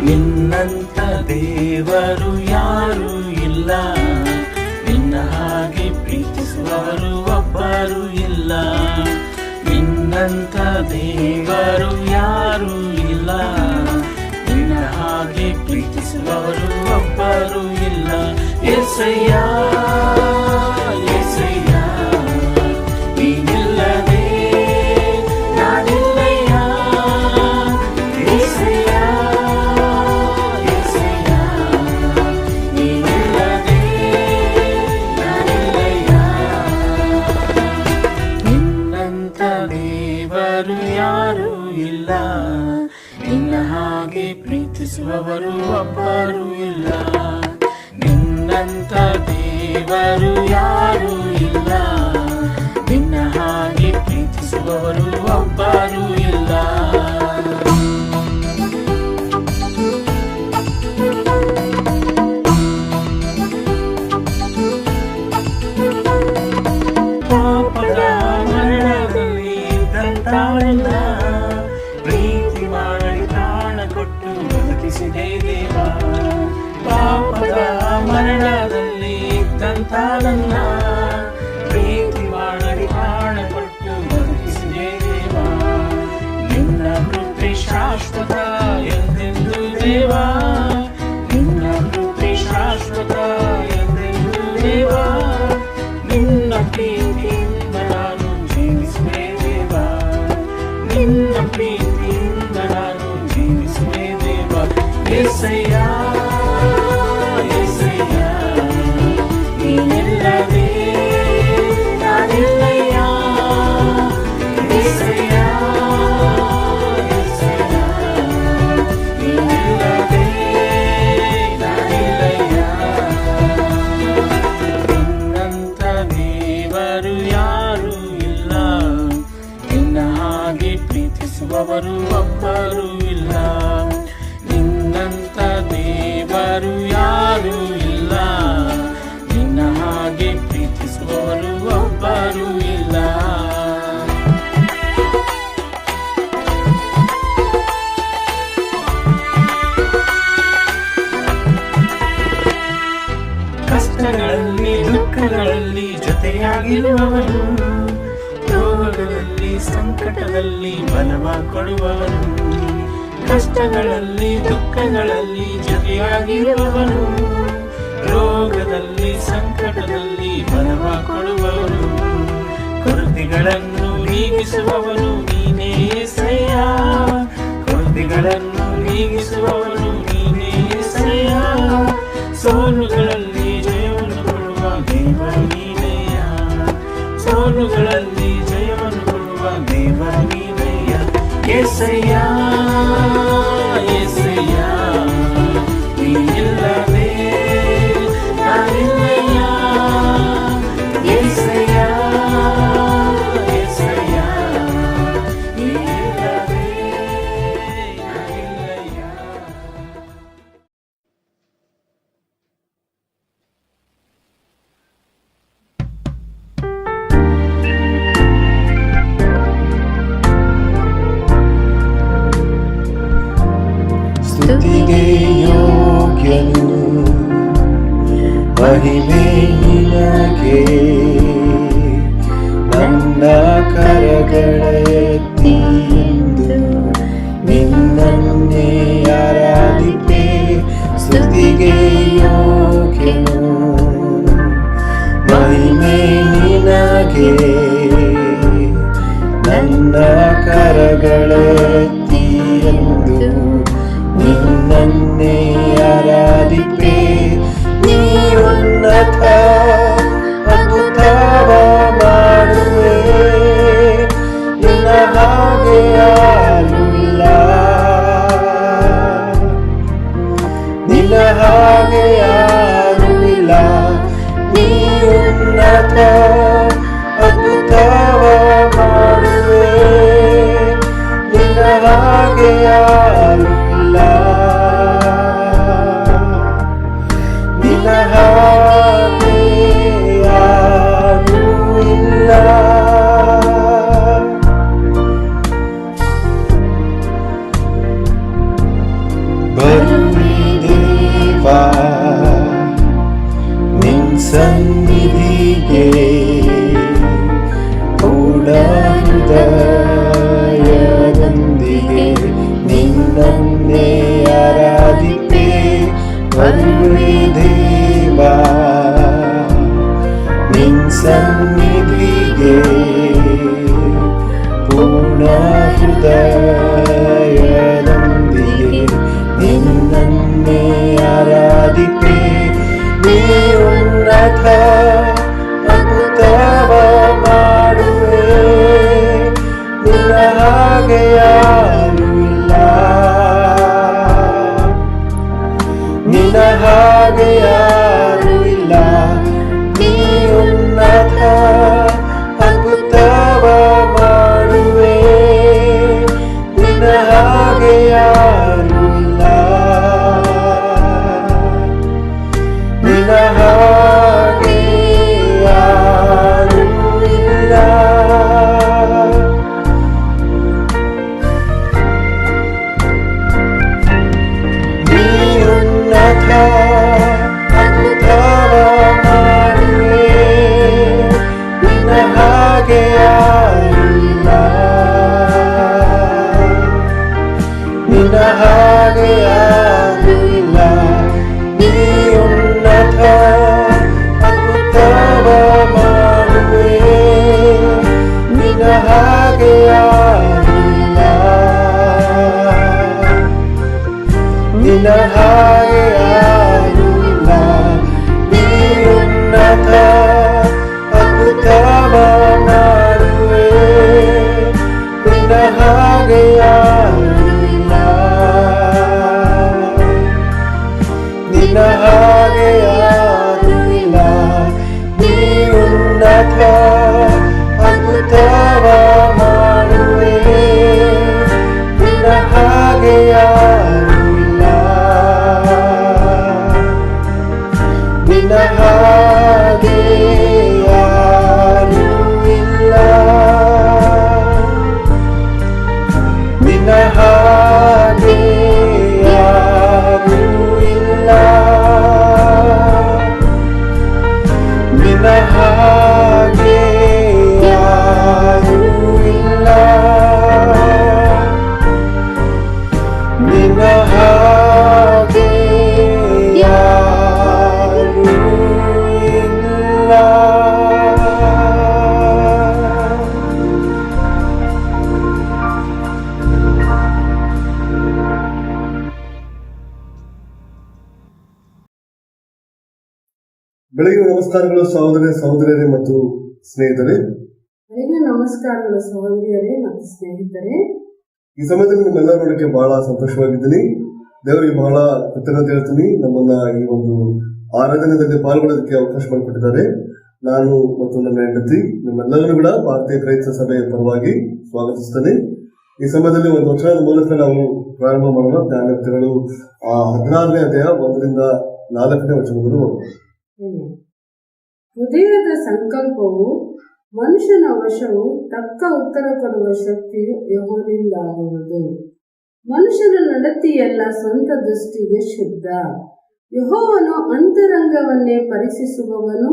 ನಿನ್ನಂತ ದೇವರು ಯಾರು ಇಲ್ಲ, ನಿನ್ನ ಹಾಗೆ ಪ್ರೀತಿಸುವವರು ಒಬ್ಬರು ಇಲ್ಲ. ನಿನ್ನಂತ ದೇವರು ಯಾರು ಇಲ್ಲ, ನಿನ್ನ ಹಾಗೆ ಪ್ರೀತಿಸುವವರು ಒಬ್ಬರು ಇಲ್ಲ. యేసయ్య యేసయ్య ನೀನಿಲ್ಲದೆ ನಾನಿಲ್ಲಯ್ಯ. యేసయ్య యేసయ్య ನೀನಿಲ್ಲದೆ ನಾನಿಲ್ಲಯ್ಯ. ನಿನ್ನಂತ ದೇವರು ಯಾರು ಇಲ್ಲ, ನಿನ್ನ ಹಾಗೆ ಪ್ರೀತಿಸುವವರು ಒಬ್ಬರು ಇಲ್ಲ. ನಿನ್ನಂತ ದೇವರು ಯಾರು ಇಲ್ಲ, ನಿನ್ನ ಹಾಗೆ ಪ್ರೀತಿಸುವವರು ಒಬ್ಬರು ಇಲ್ಲ. ಪಾಪದ ಮರಣದಲ್ಲಿ ಇದ್ದಂತಾಳೆಲ್ಲ ಪ್ರೀತಿ ಮಾಡಿ ಪ್ರಾಣ ಕೊಟ್ಟು ಬದುಕಿಸಿದೆ ದೇವ. ಪಾಪದ ಮರಣದಲ್ಲಿ ಇದ್ದಂತಾಳನ್ನ ಪ್ರೀತಿ ಮಾಡಿ ಪ್ರಾಣ ಕೊಟ್ಟು ಬದುಕಿಸಿದೆ ದೇವ. ನಿನ್ನ ಕೃಪೆ ಶಾಶ್ವತ ಎಂದೆಂದು ದೇವ, ನಿನ್ನ ಕೃಪೆ ಶಾಶ್ವತ ಎಂದೆಂದು ದೇವ. ನಿನ್ನ ಪ್ರೀತಿಯಿಂದ ನಾನು ಜೀವಿಸುವೆ ದೇವ, ನಿನ್ನ ಪ್ರೀತಿಯಿಂದ ನಾನು ಜೀವಿಸುವೆ ದೇವ. యేసయ్య యేసయ్య ನೀನಿಲ್ಲದೆ ನಾನಿಲ್ಲಯ್ಯ. యేసయ్య యేసయ్య ನೀನಿಲ್ಲದೆ ನಾನಿಲ್ಲಯ್ಯ. ನಿನ್ನಂತ ದೇವರು ಯಾರು ಇಲ್ಲ, ನಿನ್ನ ಹಾಗೆ ಪ್ರೀತಿಸುವವರು ಒಬ್ಬರು ಇಲ್ಲ. ನಿನ್ನಂತ ದೇವರು ಯಾರು ಇಲ್ಲ, ನಿನ್ನ ಹಾಗೆ ಪ್ರೀತಿಸುವವರು ಒಬ್ಬರು ಇಲ್ಲ. ಕಷ್ಟಗಳಲ್ಲಿ ದುಃಖಗಳಲ್ಲಿ ಜೊತೆಯಾಗಿರುವವನು, ರೋಗಗಳಲ್ಲಿ ಸಂಕಟದಲ್ಲಿ ಬಲವ ಕೊಡುವವನು. ಕಷ್ಟಗಳಲ್ಲಿ ದುಃಖಗಳಲ್ಲಿ ಜೊತೆಯಾಗಿರುವವನು, ರೋಗದಲ್ಲಿ ಸಂಕಟದಲ್ಲಿ ಬಲವ ಕೊಡುವವನು. ಕೊರತೆಗಳನ್ನು ನೀಗಿಸುವವನು ನೀನೇ యేసయ్య, ಕೊರತೆಗಳನ್ನು ನೀಗಿಸುವವನು ನೀನೇ యేసయ్ಯ. ಸೋಲುಗಳಲ್ಲಿ ಜಯವನ್ನು ಕೊಡುವ ದೇವ ನೀನಯ್ಯ, ಸೋಲುಗಳಲ್ಲಿ ಜಯವನ್ನು ಕೊಡುವ ದೇವ ನೀನಯ್ಯ. యేసయ్య యేసయ్య ನೀನಿಲ್ಲದೆ ನಾನಿಲ್ಲಯ್ಯ. యేసయ్య యేసయ్య ನೀನಿಲ್ಲದೆ ನಾನಿಲ್ಲಯ್ಯ. ಸ್ತುತಿಗೆ ಯೋಗ್ಯನು ಮಹಿಮೆ ನಿನಗೆ, ನನ್ನ ಕರಗಳ ಎತ್ತಿ ಎಂದು ನಿನ್ನನ್ನೇ ಆರಾಧಿಪೆ. ಸ್ತುತಿಗೆ ಯೋಗ್ಯನು ಮಹಿಮೆ ನಿನಗೆ, ನನ್ನ ಕರಗಳ ಎತ್ತಿ ಎಂದು ನಿನ್ನನ್ನೇ ಆರಾಧಿಪೆ. ನೀ ಉನ್ನತ ಅದ್ಭುತವ ಮಾಡುವೆ, ನಿನ್ನ ಹಾಗೆ ಯಾರೂ ಇಲ್ಲ, ನಿನ್ನ ಹಾಗೆ ಯಾರೂ ಇಲ್ಲ. ನೀ ಉನ್ನತ ಅದ್ಭುತವ ಮಾಡುವೆ, ನಿನ್ನ ಹಾಗೆ ಯಾರೂ ಇಲ್ಲ, ನಿನ್ನ ಹಾಗೆ ಯಾರೂ ಇಲ್ಲ. ಬರುವೆ ದೇವ ನಿನ್ ಸನ್ನಿಧಿಗೆ ಪೂರ್ಣ ಹೃದಯದೊಂದಿಗೆ ನಿನ್ನನ್ನೇ ಆರಾಧಿಪೆ. ನೀ ಉನ್ನತ ಅದ್ಭುತವ ಮಾಡುವೆ, ನಿನ್ನ ಹಾಗೆ ಯಾರೂ ಇಲ್ಲ, ನಿನ್ನ ಹಾಗೆ ಯಾರೂ ಇಲ್ಲ. ನೀ ಉನ್ನತ ಅದ್ಭುತವ ಮಾಡುವೆ, ನಿನ್ನ ಹಾಗೆ ಯಾರೂ ಇಲ್ಲ, ನಿನ್ನ ಹಾಗೆ ಯಾರೂ ಇಲ್ಲ. ನೀ ಉನ್ನತ ಅದ್ಭುತವ ಮಾಡುವೆ, ನಿನ್ನ ಹಾಗೆ ಯಾರೂ ಇಲ್ಲ, ನಿನ್ನ ಹಾಗೆ ಯಾರೂ ಇಲ್ಲ. ನೀ ಉನ್ನತ ಅದ್ಭುತವ ಮಾಡುವೆ, ನಿನ್ನ ಹಾಗೆ ಯಾರೂ ಇಲ್ಲ, ನಿನ್ನ ಹಾಗೆ ಯಾರೂ ಇಲ್ಲ. ನೀ ಉನ್ನತ ಅದ್ಭುತವ ಮಾಡುವೆ, ನಿನ್ನ ಹಾಗೆ ಯಾರೂ ಇಲ್ಲ, ನಿನ್ನ ಹಾಗೆ ಯಾರೂ ಇಲ್ಲ. ನೀ ಉನ್ನತ ಅದ್ಭುತವ ಮಾಡುವೆ, ನಿನ್ನ ಹಾಗೆ ಯಾರೂ ಇಲ್ಲ, ನಿನ್ನ ಹಾಗೆ ಯಾರೂ ಇಲ್ಲ, ನಿನ್ನ ಹಾಗೆ ಯಾರೂ ಇಲ್ಲ, ನಿನ್ನ ಹಾಗೆ ಯಾರೂ ಇಲ್ಲ, ನಿನ್ನ ಹಾಗೆ ಯಾರೂ ಇಲ್ಲ. ಬೆಳಗಿನ ನಮಸ್ಕಾರಗಳು ಸಹೋದರರೇ ಮತ್ತು ಸ್ನೇಹಿತರೆ. ಬೆಳಗಿನ ನಮಸ್ಕಾರಗಳು ಸಹೋದರಿಯರೇ ಮತ್ತು ಸ್ನೇಹಿತರೆ. ಈ ಸಮಯದಲ್ಲಿ ನಿಮ್ಮೆಲ್ಲ ನೋಡಕ್ಕೆ ಬಹಳ ಸಂತೋಷವಾಗಿದ್ದೀನಿ. ದೇವರಿಗೆ ಬಹಳ ಕೃತಜ್ಞತೆ ಹೇಳ್ತೀನಿ. ನಮ್ಮನ್ನ ಈ ಒಂದು ಆರಾಧನೆಯಲ್ಲಿ ಪಾಲ್ಗೊಳ್ಳೋದಕ್ಕೆ ಅವಕಾಶ ಮಾಡಿಕೊಟ್ಟಿದ್ದಾರೆ. ನಾನು ಮತ್ತು ನನ್ನ ಹೆಂಡತಿ ನಿಮ್ಮೆಲ್ಲರೂ ಕೂಡ ಭಾರತೀಯ ಕ್ರೈಸ್ತ ಸಭೆಯ ಪರವಾಗಿ ಸ್ವಾಗತಿಸ್ತೇನೆ. ಈ ಸಮಯದಲ್ಲಿ ಒಂದು ವಚನದ ಮೂಲಕ ನಾವು ಪ್ರಾರಂಭ ಮಾಡೋಣ. ಜ್ಞಾನೋಕ್ತಿಗಳು 16ನೇ ಅಧ್ಯಾಯ 1-4 ವಚನಗಳು. ಹೃದಯದ ಸಂಕಲ್ಪವು ಮನುಷ್ಯನ ವಶವು, ತಕ್ಕ ಉತ್ತರ ಕೊಡುವ ಶಕ್ತಿಯು ಯೆಹೋವನಿಂದಾಗುವುದು. ಮನುಷ್ಯನ ನಡತೆಯೆಲ್ಲ ಸ್ವಂತ ದೃಷ್ಟಿಗೆ ಶುದ್ಧ. ಯೆಹೋವನು ಅಂತರಂಗವನ್ನೇ ಪರೀಕ್ಷಿಸುವವನು.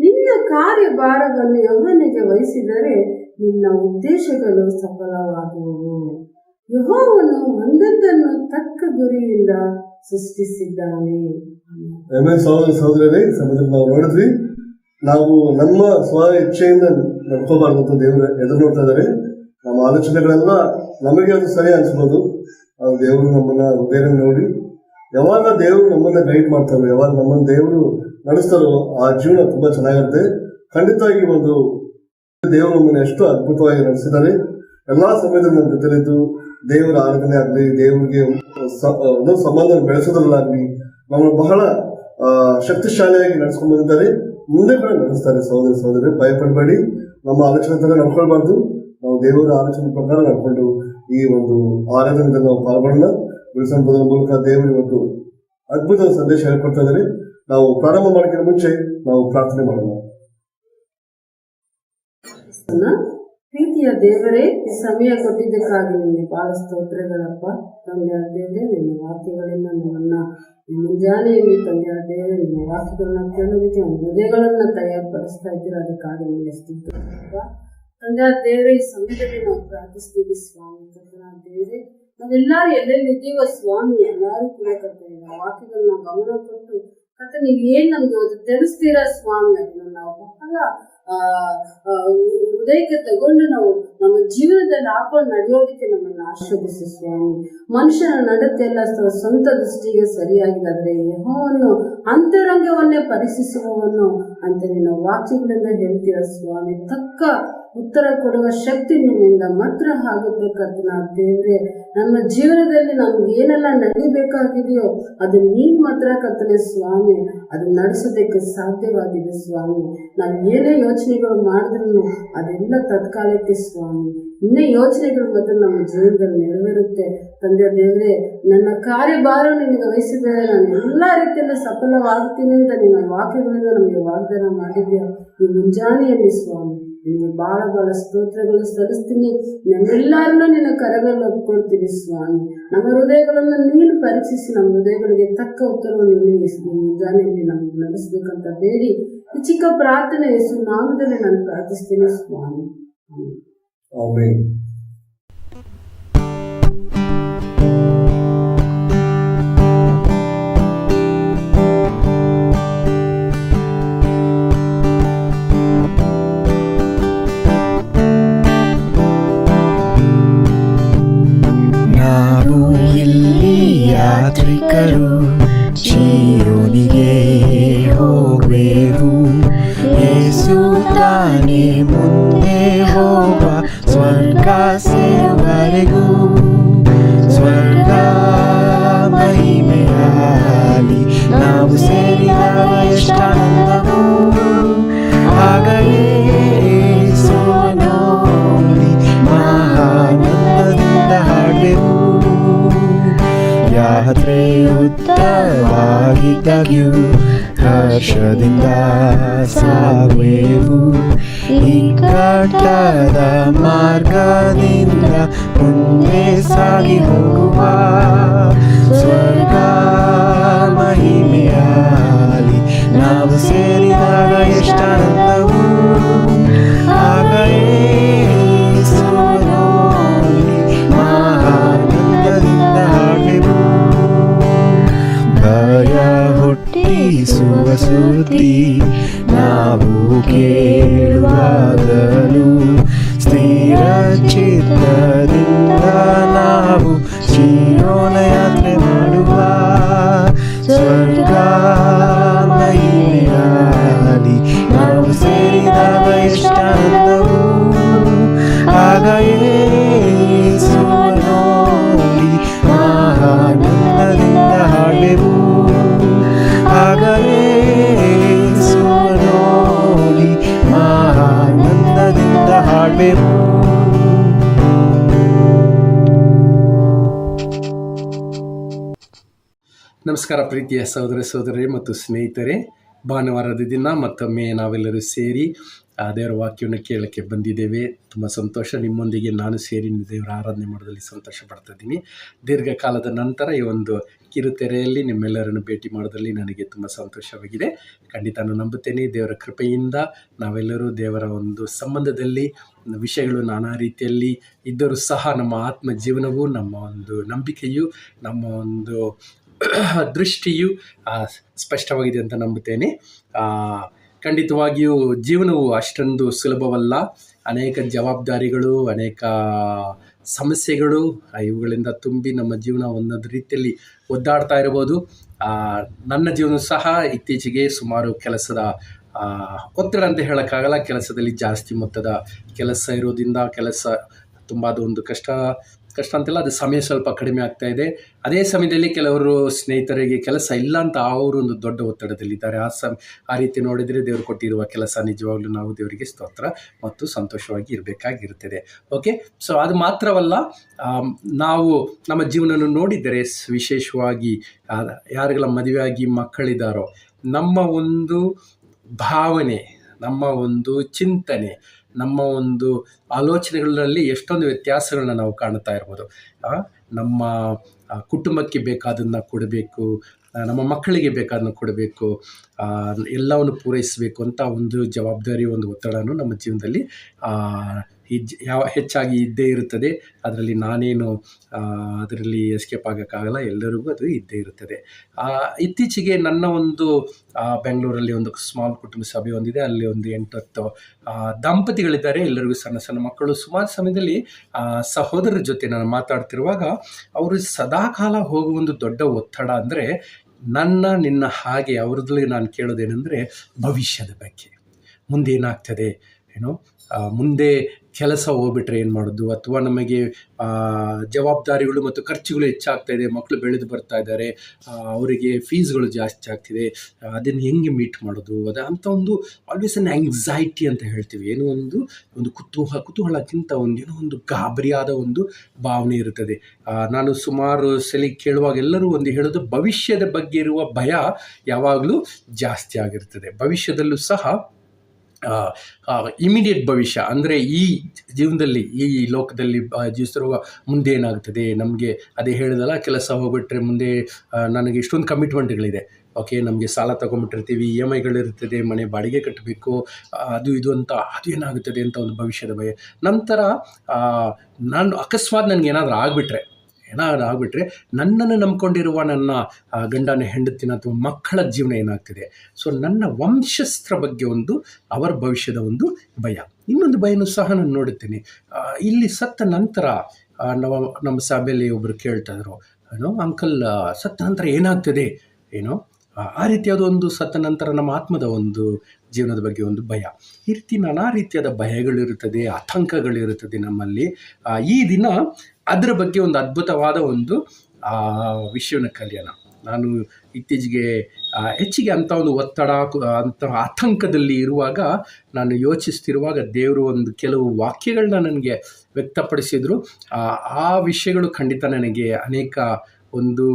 ನಿನ್ನ ಕಾರ್ಯಭಾರವನ್ನು ಯೆಹೋವನಿಗೆ ವಹಿಸಿದರೆ ನಿನ್ನ ಉದ್ದೇಶಗಳು ಸಫಲವಾಗುವವು. ಯೆಹೋವನು ಒಂದೊಂದನ್ನು ತಕ್ಕ ಗುರಿಯಿಂದ ಸೃಷ್ಟಿಸಿದ್ದಾನೆ. ಸಹೋದರರೇ, ಈ ಸಮಯದಲ್ಲಿ ನಾವು ನೋಡಿದ್ವಿ, ನಾವು ನಮ್ಮ ಸ್ವ ಇಚ್ಛೆಯಿಂದ ನಡ್ಕೋಬಾರ್ದು ಅಂತ ದೇವರು ಎದುರು ನೋಡ್ತಾ ಇದ್ದಾರೆ. ನಮ್ಮ ಆಲೋಚನೆಗಳೆಲ್ಲ ನಮಗೆ ಅದು ಸರಿ ಅನ್ಸ್ಬೋದು. ದೇವರು ನಮ್ಮನ್ನ ಹೃದಯ ನೋಡಿ ಯಾವಾಗ ದೇವರು ನಮ್ಮನ್ನ ಗೈಡ್ ಮಾಡ್ತಾರೋ, ಯಾವಾಗ ನಮ್ಮನ್ನ ದೇವರು ನಡೆಸ್ತಾರೋ ಆ ಜೀವನ ತುಂಬಾ ಚೆನ್ನಾಗಿರುತ್ತೆ. ಖಂಡಿತ ಈ ಒಂದು ದೇವರು ನಮ್ಮನ್ನ ಎಷ್ಟು ಅದ್ಭುತವಾಗಿ ನಡೆಸಿದ್ದಾರೆ. ಎಲ್ಲಾ ಸಮಯದಲ್ಲಿ ನಮ್ಮ ಜೊತೆಲಿದ್ದು ದೇವರ ಆರಾಧನೆ ಆಗ್ಲಿ, ದೇವರಿಗೆ ಸಂಬಂಧ ಬೆಳೆಸೋದ್ರಲ್ಲಾಗ್ಲಿ ನಮ್ಮನ್ನು ಬಹಳ ಶಕ್ತಿಶಾಲಿಯಾಗಿ ನಡೆಸ್ಕೊಂಡು ಬಂದಿದ್ದಾರೆ. ಮುಂದೆ ಕೂಡ ನಡೆಸ್ತಾರೆ. ಸಹೋದರಿ ಭಯಪಡಬೇಡಿ. ನಮ್ಮ ಆಲೋಚನೆ ತರ ನಡ್ಕೊಳ್ಬಾರ್ದು. ನಾವು ದೇವರ ಆಲೋಚನೆ ಪ್ರಕಾರ ನಡ್ಕೊಂಡು ಈ ಒಂದು ಆರಾಧನೆಯಲ್ಲಿ ನಾವು ಪಾಲ್ಗೊಳ್ಳೋಣ. ಬಿಳಿಸಂಪದರ ಮೂಲಕ ದೇವರು ಇವತ್ತು ಅದ್ಭುತ ಸಂದೇಶ ಹೇಳ್ಕೊಡ್ತಾ ಇದ್ದಾರೆ. ನಾವು ಪ್ರಾರಂಭ ಮಾಡೋಕ್ಕಿಂತ ಮುಂಚೆ ನಾವು ಪ್ರಾರ್ಥನೆ ಮಾಡೋಣ. ಪ್ರೀತಿಯ ದೇವರೇ, ಈ ಸಮಯ ಕೊಟ್ಟಿದ್ದಕ್ಕಾಗಿ ನಿಮಗೆ ಬಹಳ ಸ್ತೋತ್ರಗಳಪ್ಪ. ತಂದೆ ದೇವರೇ, ನಿನ್ನ ವಾಕ್ಯಗಳಿಂದ ನಮ್ಮನ್ನ ಮುಂಜಾನೆಯಲ್ಲಿ ತಂದೆ ದೇವರೇ ನಿಮ್ಮ ವಾಕ್ಯಗಳನ್ನ ಕೇಳೋದಕ್ಕೆ ನಮ್ಮ ಹೃದಯಗಳನ್ನ ತಯಾರುಪಡಿಸ್ತಾ ಇದ್ದೀರ. ಅದಕ್ಕಾಗಿ ನಿಮಗೆ ಸ್ತೋತ್ರಪ್ಪ. ತಂದೆ ದೇವರೇ, ಈ ಸಮಯದಲ್ಲಿ ನಾವು ಪ್ರಾರ್ಥಿಸ್ತೀವಿ ಸ್ವಾಮಿ. ದೇವರೇ, ನಾವೆಲ್ಲರೂ ಎಲ್ಲೆಲ್ಲಿದ್ದೀವೋ ಸ್ವಾಮಿ, ಎಲ್ಲರೂ ಕೂಡ ಕರ್ತನೆ ನಾವು ವಾಕ್ಯಗಳನ್ನ ಗಮನ ಕೊಟ್ಟು ಕರ್ತ ನೀವು ಏನ್ ನಮ್ಗೆ ಅದು ತಿಳಿಸ್ತೀರಾ ಸ್ವಾಮಿ, ಅದನ್ನ ನಾವು ಬಹಳ ಹೃದಯಕ್ಕೆ ತಗೊಂಡು ನಾವು ನಮ್ಮ ಜೀವನದಲ್ಲಿ ಹಾಕೊಂಡು ನಡೆಯೋದಕ್ಕೆ ನಮ್ಮನ್ನು ಆಶೀರ್ವದಿಸು ಸ್ವಾಮಿ. ಮನುಷ್ಯನ ನಡತೆ ಎಲ್ಲ ಸ್ವಂತ ದೃಷ್ಟಿಗೆ ಸರಿಯಾಗಿದ್ದಾದ್ರೆ ಯೆಹೋವನು ಅಂತರಂಗವನ್ನೇ ಪರೀಕ್ಷಿಸುವವನು ಅಂತ ನೀನು ವಾಕ್ಯಗಳಿಂದ ಹೇಳ್ತೀರ ಸ್ವಾಮಿ. ತಕ್ಕ ಉತ್ತರ ಕೊಡುವ ಶಕ್ತಿ ನಿಮ್ಮಿಂದ ಮಾತ್ರ ಆಗುತ್ತೆ ಕರ್ತನ ದೇವ್ರೆ. ನಮ್ಮ ಜೀವನದಲ್ಲಿ ನಮ್ಗೆ ಏನೆಲ್ಲ ನಡಿಬೇಕಾಗಿದೆಯೋ ಅದು ನೀನು ಮಾತ್ರ ಕರ್ತನೆ ಸ್ವಾಮಿ, ಅದು ನಡೆಸೋದಕ್ಕೆ ಸಾಧ್ಯವಾಗಿದೆ ಸ್ವಾಮಿ. ನಾವು ಏನೇ ಯೋಚನೆಗಳು ಮಾಡಿದ್ರು ಅದೆಲ್ಲ ತತ್ಕಾಲಕ್ಕೆ ಸ್ವಾಮಿ. ಇನ್ನೇ ಯೋಚನೆಗಳು ಮಾತ್ರ ನಮ್ಮ ಜೀವನದಲ್ಲಿ ನೆರವೇರುತ್ತೆ ತಂದೆ ದೇವ್ರೆ. ನನ್ನ ಕಾರ್ಯಭಾರ ನಿನಗೆ ವಹಿಸಿದರೆ ನಾನು ಎಲ್ಲ ರೀತಿಯಿಂದ ಸಫಲವಾಗ್ತೀನಿ ಅಂತ ನಿನ್ನ ವಾಕ್ಯಗಳಿಂದ ನಮಗೆ ವಾಗ್ದಾನ ಮಾಡಿದ್ಯಾ ಈ ಮುಂಜಾನೆಯಲ್ಲಿ ಸ್ವಾಮಿ. ನಿನಗೆ ಬಹಳ ಸ್ತೋತ್ರಗಳು ಸಲ್ಲಿಸ್ತೀನಿ. ನಮ್ಮೆಲ್ಲರನ್ನೂ ನಿನ್ನ ಕರಗಳಲ್ಲಿ ಒಪ್ಕೊಳ್ತೀನಿ ಸ್ವಾಮಿ. ನಮ್ಮ ಹೃದಯಗಳನ್ನು ನೀನು ಪರೀಕ್ಷಿಸಿ ನಮ್ಮ ಹೃದಯಗಳಿಗೆ ತಕ್ಕ ಉತ್ತರವನ್ನು ನೀನು ಮುಂಜಾನೆಯಲ್ಲಿ ನಮ್ಗೆ ನಡೆಸಬೇಕಂತ ಬೇಡಿ ಈ ಚಿಕ್ಕ ಪ್ರಾರ್ಥನೆ ಯೇಸು ನಾಮದಲ್ಲಿ ನಾನು ಪ್ರಾರ್ಥಿಸ್ತೀನಿ ಸ್ವಾಮಿ. ಆಮೆನ್. ನಾವು ಇಲ್ಲಿ ಯಾತ್ರಿಕರು, ಚೀಯೋನಿಗೆ ಹೋಗುವೆವು. ಯೇಸು ತಾನೇ ಮುಂದೆ ಹೋಗ ಸ್ವರ್ಗ ಸೇರುವರೆಗೂ. ಸ್ವರ್ಗ ಮಹಿಮೆಯಾಲಿ ನಾವು ಸೇರಿದಾಗ ಎಷ್ಟಾನಂದವು. ಆಗ ಯೇಸುವನ್ನು ನೋಡಿ ಮಹಾನಂದದಿಂದ ಹಾಡುವೆವು. ಯಾತ್ರೆ ಉತ್ತಮವಾಗಿದ್ದಾಗ್ಯೂ ಹರ್ಷದಿಂದ ಸಾಗುವೆವು. ಇಕ್ಕಟ್ಟಾದ ಮಾರ್ಗದಿಂದ ಮುಂದೆ ಸಾಗಿ ಹೋಗುವ. ಸ್ವರ್ಗ ಮಹಿಮೆಯಾಲಿ ನಾವು ಸೇರಿದಾಗ ಎಷ್ಟಾನಂದವು. ಆಗ ಯೇಸುವನ್ನು ನೋಡಿ ಮಹಾನಂದದಿಂದ ಹಾಡುವೆವು. ಭಯ ಹುಟ್ಟಿಸುವ ಸುದ್ದಿ ನಾವು ಕೇಳುವಾಗಲೂ ಸ್ಥಿರ ಚಿತ್ತದಿಂದ ನಾವು ಜೀವನ ಯಾತ್ರೆ ಮಾಡುವ. ಸ್ವರ್ಗ ಮಹಿಮೆಯಾಲಿ ನಾವು ಸೇರಿದಾಗ ಎಷ್ಟಾನಂದವು. ಆಗ ಯೇಸುವನ್ನು ನೋಡಿ ಮಹಾನಂದದಿಂದ ಹಾಡುವೆವು. ಆಗ ಯೇಸುವನ್ನು ನೋಡಿ ಮಹಾನಂದದಿಂದ ಹಾಡುವೆವು. ನಮಸ್ಕಾರ ಪ್ರೀತಿಯ ಸಹೋದರ ಸಹೋದರರೇ ಮತ್ತು ಸ್ನೇಹಿತರೆ. ಭಾನುವಾರದ ದಿನ ಮತ್ತೊಮ್ಮೆ ನಾವೆಲ್ಲರೂ ಸೇರಿ ದೇವರ ವಾಕ್ಯವನ್ನು ಕೇಳೋಕ್ಕೆ ಬಂದಿದ್ದೇವೆ. ತುಂಬ ಸಂತೋಷ. ನಿಮ್ಮೊಂದಿಗೆ ನಾನು ಸೇರಿ ದೇವರ ಆರಾಧನೆ ಮಾಡೋದಲ್ಲಿ ಸಂತೋಷ ಪಡ್ತಾ ಇದ್ದೀನಿ. ದೀರ್ಘಕಾಲದ ನಂತರ ಈ ಒಂದು ಕಿರುತೆರೆಯಲ್ಲಿ ನಿಮ್ಮೆಲ್ಲರನ್ನು ಭೇಟಿ ಮಾಡೋದ್ರಲ್ಲಿ ನನಗೆ ತುಂಬ ಸಂತೋಷವಾಗಿದೆ. ಖಂಡಿತ ನಾನು ನಂಬುತ್ತೇನೆ ದೇವರ ಕೃಪೆಯಿಂದ ನಾವೆಲ್ಲರೂ ದೇವರ ಒಂದು ಸಂಬಂಧದಲ್ಲಿ ವಿಷಯಗಳು ನಾನಾ ರೀತಿಯಲ್ಲಿ ಇದ್ದರೂ ಸಹ ನಮ್ಮ ಆತ್ಮ ಜೀವನವು, ನಮ್ಮ ಒಂದು ನಂಬಿಕೆಯು, ನಮ್ಮ ಒಂದು ದೃಷ್ಟಿಯು ಸ್ಪಷ್ಟವಾಗಿದೆ ಅಂತ ನಂಬುತ್ತೇನೆ. ಖಂಡಿತವಾಗಿಯೂ ಜೀವನವು ಅಷ್ಟೊಂದು ಸುಲಭವಲ್ಲ. ಅನೇಕ ಜವಾಬ್ದಾರಿಗಳು, ಅನೇಕ ಸಮಸ್ಯೆಗಳು ಇವುಗಳಿಂದ ತುಂಬಿ ನಮ್ಮ ಜೀವನ ಒಂದೊಂದು ರೀತಿಯಲ್ಲಿ ಒದ್ದಾಡ್ತಾ ಇರ್ಬೋದು. ನನ್ನ ಜೀವನ ಸಹ ಇತ್ತೀಚೆಗೆ ಸುಮಾರು ಕೆಲಸದ ಒತ್ತಡ ಅಂತ ಹೇಳೋಕ್ಕಾಗಲ್ಲ. ಕೆಲಸದಲ್ಲಿ ಜಾಸ್ತಿ ಮೊತ್ತದ ಕೆಲಸ ಇರೋದ್ರಿಂದ ಕೆಲಸ ತುಂಬ ಅದೊಂದು ಕಷ್ಟ ಅಂತೆಲ್ಲ, ಅದು ಸಮಯ ಸ್ವಲ್ಪ ಕಡಿಮೆ ಆಗ್ತಾ ಇದೆ. ಅದೇ ಸಮಯದಲ್ಲಿ ಕೆಲವರು ಸ್ನೇಹಿತರಿಗೆ ಕೆಲಸ ಇಲ್ಲ ಅಂತ ಅವರು ಒಂದು ದೊಡ್ಡ ಒತ್ತಡದಲ್ಲಿದ್ದಾರೆ. ಆ ರೀತಿ ನೋಡಿದರೆ ದೇವರು ಕೊಟ್ಟಿರುವ ಕೆಲಸ ನಿಜವಾಗ್ಲೂ ನಾವು ದೇವರಿಗೆ ಸ್ತೋತ್ರ ಮತ್ತು ಸಂತೋಷವಾಗಿ ಇರಬೇಕಾಗಿರ್ತದೆ. ಓಕೆ, ಸೊ ಅದು ಮಾತ್ರವಲ್ಲ, ನಾವು ನಮ್ಮ ಜೀವನವನ್ನು ನೋಡಿದರೆ ವಿಶೇಷವಾಗಿ ಯಾರಿಗೆಲ್ಲ ಮದುವೆಯಾಗಿ ಮಕ್ಕಳಿದ್ದಾರೋ ನಮ್ಮ ಒಂದು ಭಾವನೆ, ನಮ್ಮ ಒಂದು ಚಿಂತನೆ, ನಮ್ಮ ಒಂದು ಆಲೋಚನೆಗಳಲ್ಲಿ ಎಷ್ಟೊಂದು ವ್ಯತ್ಯಾಸಗಳನ್ನ ನಾವು ಕಾಣ್ತಾ ಇರ್ಬೋದು. ನಮ್ಮ ಕುಟುಂಬಕ್ಕೆ ಬೇಕಾದನ್ನು ಕೊಡಬೇಕು, ನಮ್ಮ ಮಕ್ಕಳಿಗೆ ಬೇಕಾದನ್ನು ಕೊಡಬೇಕು, ಎಲ್ಲವನ್ನು ಪೂರೈಸಬೇಕು ಅಂತ ಒಂದು ಜವಾಬ್ದಾರಿ, ಒಂದು ಒತ್ತಡನೂ ನಮ್ಮ ಜೀವನದಲ್ಲಿ ಹೆಚ್ಚಾಗಿ ಇದ್ದೇ ಇರುತ್ತದೆ. ಅದರಲ್ಲಿ ನಾನೇನು ಅದರಲ್ಲಿ ಎಸ್ಕೇಪ್ ಆಗೋಕ್ಕಾಗಲ್ಲ, ಎಲ್ಲರಿಗೂ ಅದು ಇದ್ದೇ ಇರುತ್ತದೆ. ಇತ್ತೀಚೆಗೆ ನನ್ನ ಒಂದು ಬೆಂಗಳೂರಲ್ಲಿ ಒಂದು ಸ್ಮಾಲ್ ಕುಟುಂಬ ಸಭೆ ಒಂದಿದೆ. ಅಲ್ಲಿ ಒಂದು 8-10 ದಂಪತಿಗಳಿದ್ದಾರೆ. ಎಲ್ಲರಿಗೂ ಸಣ್ಣ ಸಣ್ಣ ಮಕ್ಕಳು. ಸುಮಾರು ಸಮಯದಲ್ಲಿ ಸಹೋದರರ ಜೊತೆ ನಾನು ಮಾತಾಡ್ತಿರುವಾಗ ಅವರು ಸದಾಕಾಲ ಹೋಗುವ ಒಂದು ದೊಡ್ಡ ಒತ್ತಡ ಅಂದರೆ ನಿನ್ನ ಹಾಗೆ ಅವ್ರದ್ರಲ್ಲಿ ನಾನು ಕೇಳೋದೇನೆಂದರೆ ಭವಿಷ್ಯದ ಬಗ್ಗೆ. ಮುಂದೆ ಏನಾಗ್ತದೆ, ಮುಂದೆ ಕೆಲಸ ಹೋಗ್ಬಿಟ್ರೆ ಏನು ಮಾಡೋದು, ಅಥವಾ ನಮಗೆ ಜವಾಬ್ದಾರಿಗಳು ಮತ್ತು ಖರ್ಚುಗಳು ಹೆಚ್ಚಾಗ್ತಾ ಇದೆ, ಮಕ್ಕಳು ಬೆಳೆದು ಬರ್ತಾ ಇದ್ದಾರೆ, ಅವರಿಗೆ ಫೀಸ್ಗಳು ಜಾಸ್ತಿ ಆಗ್ತಿದೆ, ಅದನ್ನು ಹೆಂಗೆ ಮೀಟ್ ಮಾಡೋದು ಅಂತ ಒಂದು ಆಲ್ವೇಸ್ ಅನ್ ಆಂಗ್ಸೈಟಿ ಅಂತ ಹೇಳ್ತೀವಿ. ಏನೋ ಒಂದು ಕುತೂಹಲಕ್ಕಿಂತ ಏನೋ ಒಂದು ಗಾಬರಿಯಾದ ಒಂದು ಭಾವನೆ ಇರುತ್ತದೆ. ನಾನು ಸುಮಾರು ಸಲ ಕೇಳುವಾಗ ಎಲ್ಲರೂ ಒಂದು ಹೇಳೋದು, ಭವಿಷ್ಯದ ಬಗ್ಗೆ ಇರುವ ಭಯ ಯಾವಾಗಲೂ ಜಾಸ್ತಿ ಆಗಿರ್ತದೆ. ಭವಿಷ್ಯದಲ್ಲೂ ಸಹ ಇಮಿಡಿಯೇಟ್ ಭವಿಷ್ಯ ಅಂದರೆ ಈ ಜೀವನದಲ್ಲಿ, ಈ ಲೋಕದಲ್ಲಿ ಜೀವಿಸಿರುವ ಮುಂದೆ ಏನಾಗ್ತದೆ, ನಮಗೆ ಅದೇ ಹೇಳಿದಲ್ಲ, ಕೆಲಸ ಹೋಗ್ಬಿಟ್ರೆ ಮುಂದೆ ನನಗೆ ಇಷ್ಟೊಂದು ಕಮಿಟ್ಮೆಂಟ್ಗಳಿದೆ. ಓಕೆ, ನಮಗೆ ಸಾಲ ತೊಗೊಂಬಿಟ್ಟಿರ್ತೀವಿ, EMI ಗಳಿರ್ತದೆ, ಮನೆ ಬಾಡಿಗೆ ಕಟ್ಟಬೇಕು, ಅದು ಇದು ಅಂತ, ಅದು ಏನಾಗುತ್ತದೆ ಅಂತ ಒಂದು ಭವಿಷ್ಯದ ಭಯ. ನಂತರ ನಾನು ಅಕಸ್ಮಾತ್ ನನಗೆ ಏನಾದರೂ ಆಗಿಬಿಟ್ರೆ ನನ್ನನ್ನು ನಂಬ್ಕೊಂಡಿರುವ ನನ್ನ ಗಂಡನ ಹೆಂಡತಿನ ಅಥವಾ ಮಕ್ಕಳ ಜೀವನ ಏನಾಗ್ತದೆ. ಸೊ ನನ್ನ ವಂಶಸ್ಥರ ಬಗ್ಗೆ ಅವರ ಭವಿಷ್ಯದ ಒಂದು ಭಯ. ಇನ್ನೊಂದು ಭಯನೂ ಸಹ ನಾನು ನೋಡುತ್ತೇನೆ. ಇಲ್ಲಿ ಸತ್ತ ನಂತರ ನಮ್ಮ ಸಭೆಯಲ್ಲಿ ಒಬ್ಬರು ಕೇಳ್ತಾ ಇದ್ರು, ಅಂಕಲ್ ಸತ್ತ ನಂತರ ಏನಾಗ್ತದೆ, ಆ ರೀತಿಯಾದ ಒಂದು ಸತ್ತ ನಂತರ ನಮ್ಮ ಆತ್ಮದ ಒಂದು ಜೀವನದ ಬಗ್ಗೆ ಒಂದು ಭಯ. ಈ ರೀತಿ ನಾನಾ ರೀತಿಯಾದ ಭಯಗಳಿರುತ್ತದೆ, ಆತಂಕಗಳಿರುತ್ತದೆ ನಮ್ಮಲ್ಲಿ. ಈ ದಿನ ಅದರ ಬಗ್ಗೆ ಒಂದು ಅದ್ಭುತವಾದ ಒಂದು ವಿಷಯವನ್ನು ಕಲಿಯೋಣ. ನಾನು ಇತ್ತೀಚೆಗೆ ಹೆಚ್ಚಿಗೆ ಅಂಥ ಒಂದು ಒತ್ತಡ, ಅಂಥ ಆತಂಕದಲ್ಲಿ ಇರುವಾಗ, ನಾನು ಯೋಚಿಸ್ತಿರುವಾಗ ದೇವರು ಒಂದು ಕೆಲವು ವಾಕ್ಯಗಳನ್ನ ನನಗೆ ವ್ಯಕ್ತಪಡಿಸಿದರು. ಆ ವಿಷಯಗಳು ಖಂಡಿತ ನನಗೆ ಅನೇಕ ಒಂದು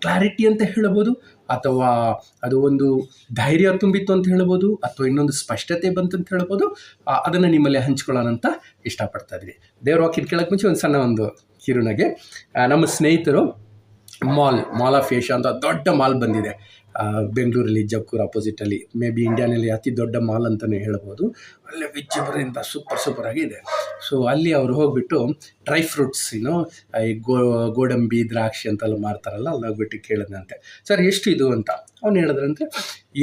ಕ್ಲಾರಿಟಿ ಅಂತ ಹೇಳ್ಬೋದು, ಅಥವಾ ಅದು ಒಂದು ಧೈರ್ಯ ತುಂಬಿತ್ತು ಅಂತ ಹೇಳ್ಬೋದು, ಅಥವಾ ಇನ್ನೊಂದು ಸ್ಪಷ್ಟತೆ ಬಂತು ಅಂತ ಹೇಳ್ಬೋದು. ಅದನ್ನು ನಿಮ್ಮಲ್ಲಿ ಹಂಚ್ಕೊಳ್ಳೋಣ ಅಂತ ಇಷ್ಟಪಡ್ತಾ ಇದ್ವಿ. ದೇವ್ರ ವಾಕ್ಯದ ಕೇಳೋಕ್ಕೆ ಮುಂಚೆ ಒಂದು ಸಣ್ಣ ಒಂದು ಕಿರುನಗೆ. ನಮ್ಮ ಸ್ನೇಹಿತರು ಮಾಲ್ ಆಫ್ ಏಷ್ಯಾ ಅಂತ ದೊಡ್ಡ ಮಾಲ್ ಬಂದಿದೆ ಬೆಂಗಳೂರಲ್ಲಿ, ಜಕ್ಕೂರ್ ಅಪೋಸಿಟಲ್ಲಿ. ಮೇ ಬಿ ಇಂಡಿಯಾನಲ್ಲಿ ಅತಿ ದೊಡ್ಡ ಮಾಲ್ ಅಂತಲೇ ಹೇಳ್ಬೋದು. ಒಳ್ಳೆ ವಿಜೃಂಭಣೆಯಿಂದ ಸೂಪರ್ ಆಗಿದೆ. ಸೊ ಅಲ್ಲಿ ಅವರು ಹೋಗ್ಬಿಟ್ಟು ಡ್ರೈ ಫ್ರೂಟ್ಸ್, ಈ ಗೋಡಂಬಿ, ದ್ರಾಕ್ಷಿ ಅಂತೆಲ್ಲ ಮಾರ್ತಾರಲ್ಲ, ಅಲ್ಲಿ ಹೋಗ್ಬಿಟ್ಟು ಕೇಳಿದಂತೆ, ಸರ್ ಎಷ್ಟು ಇದು ಅಂತ. ಅವ್ನು ಹೇಳಿದ್ರಂತೆ,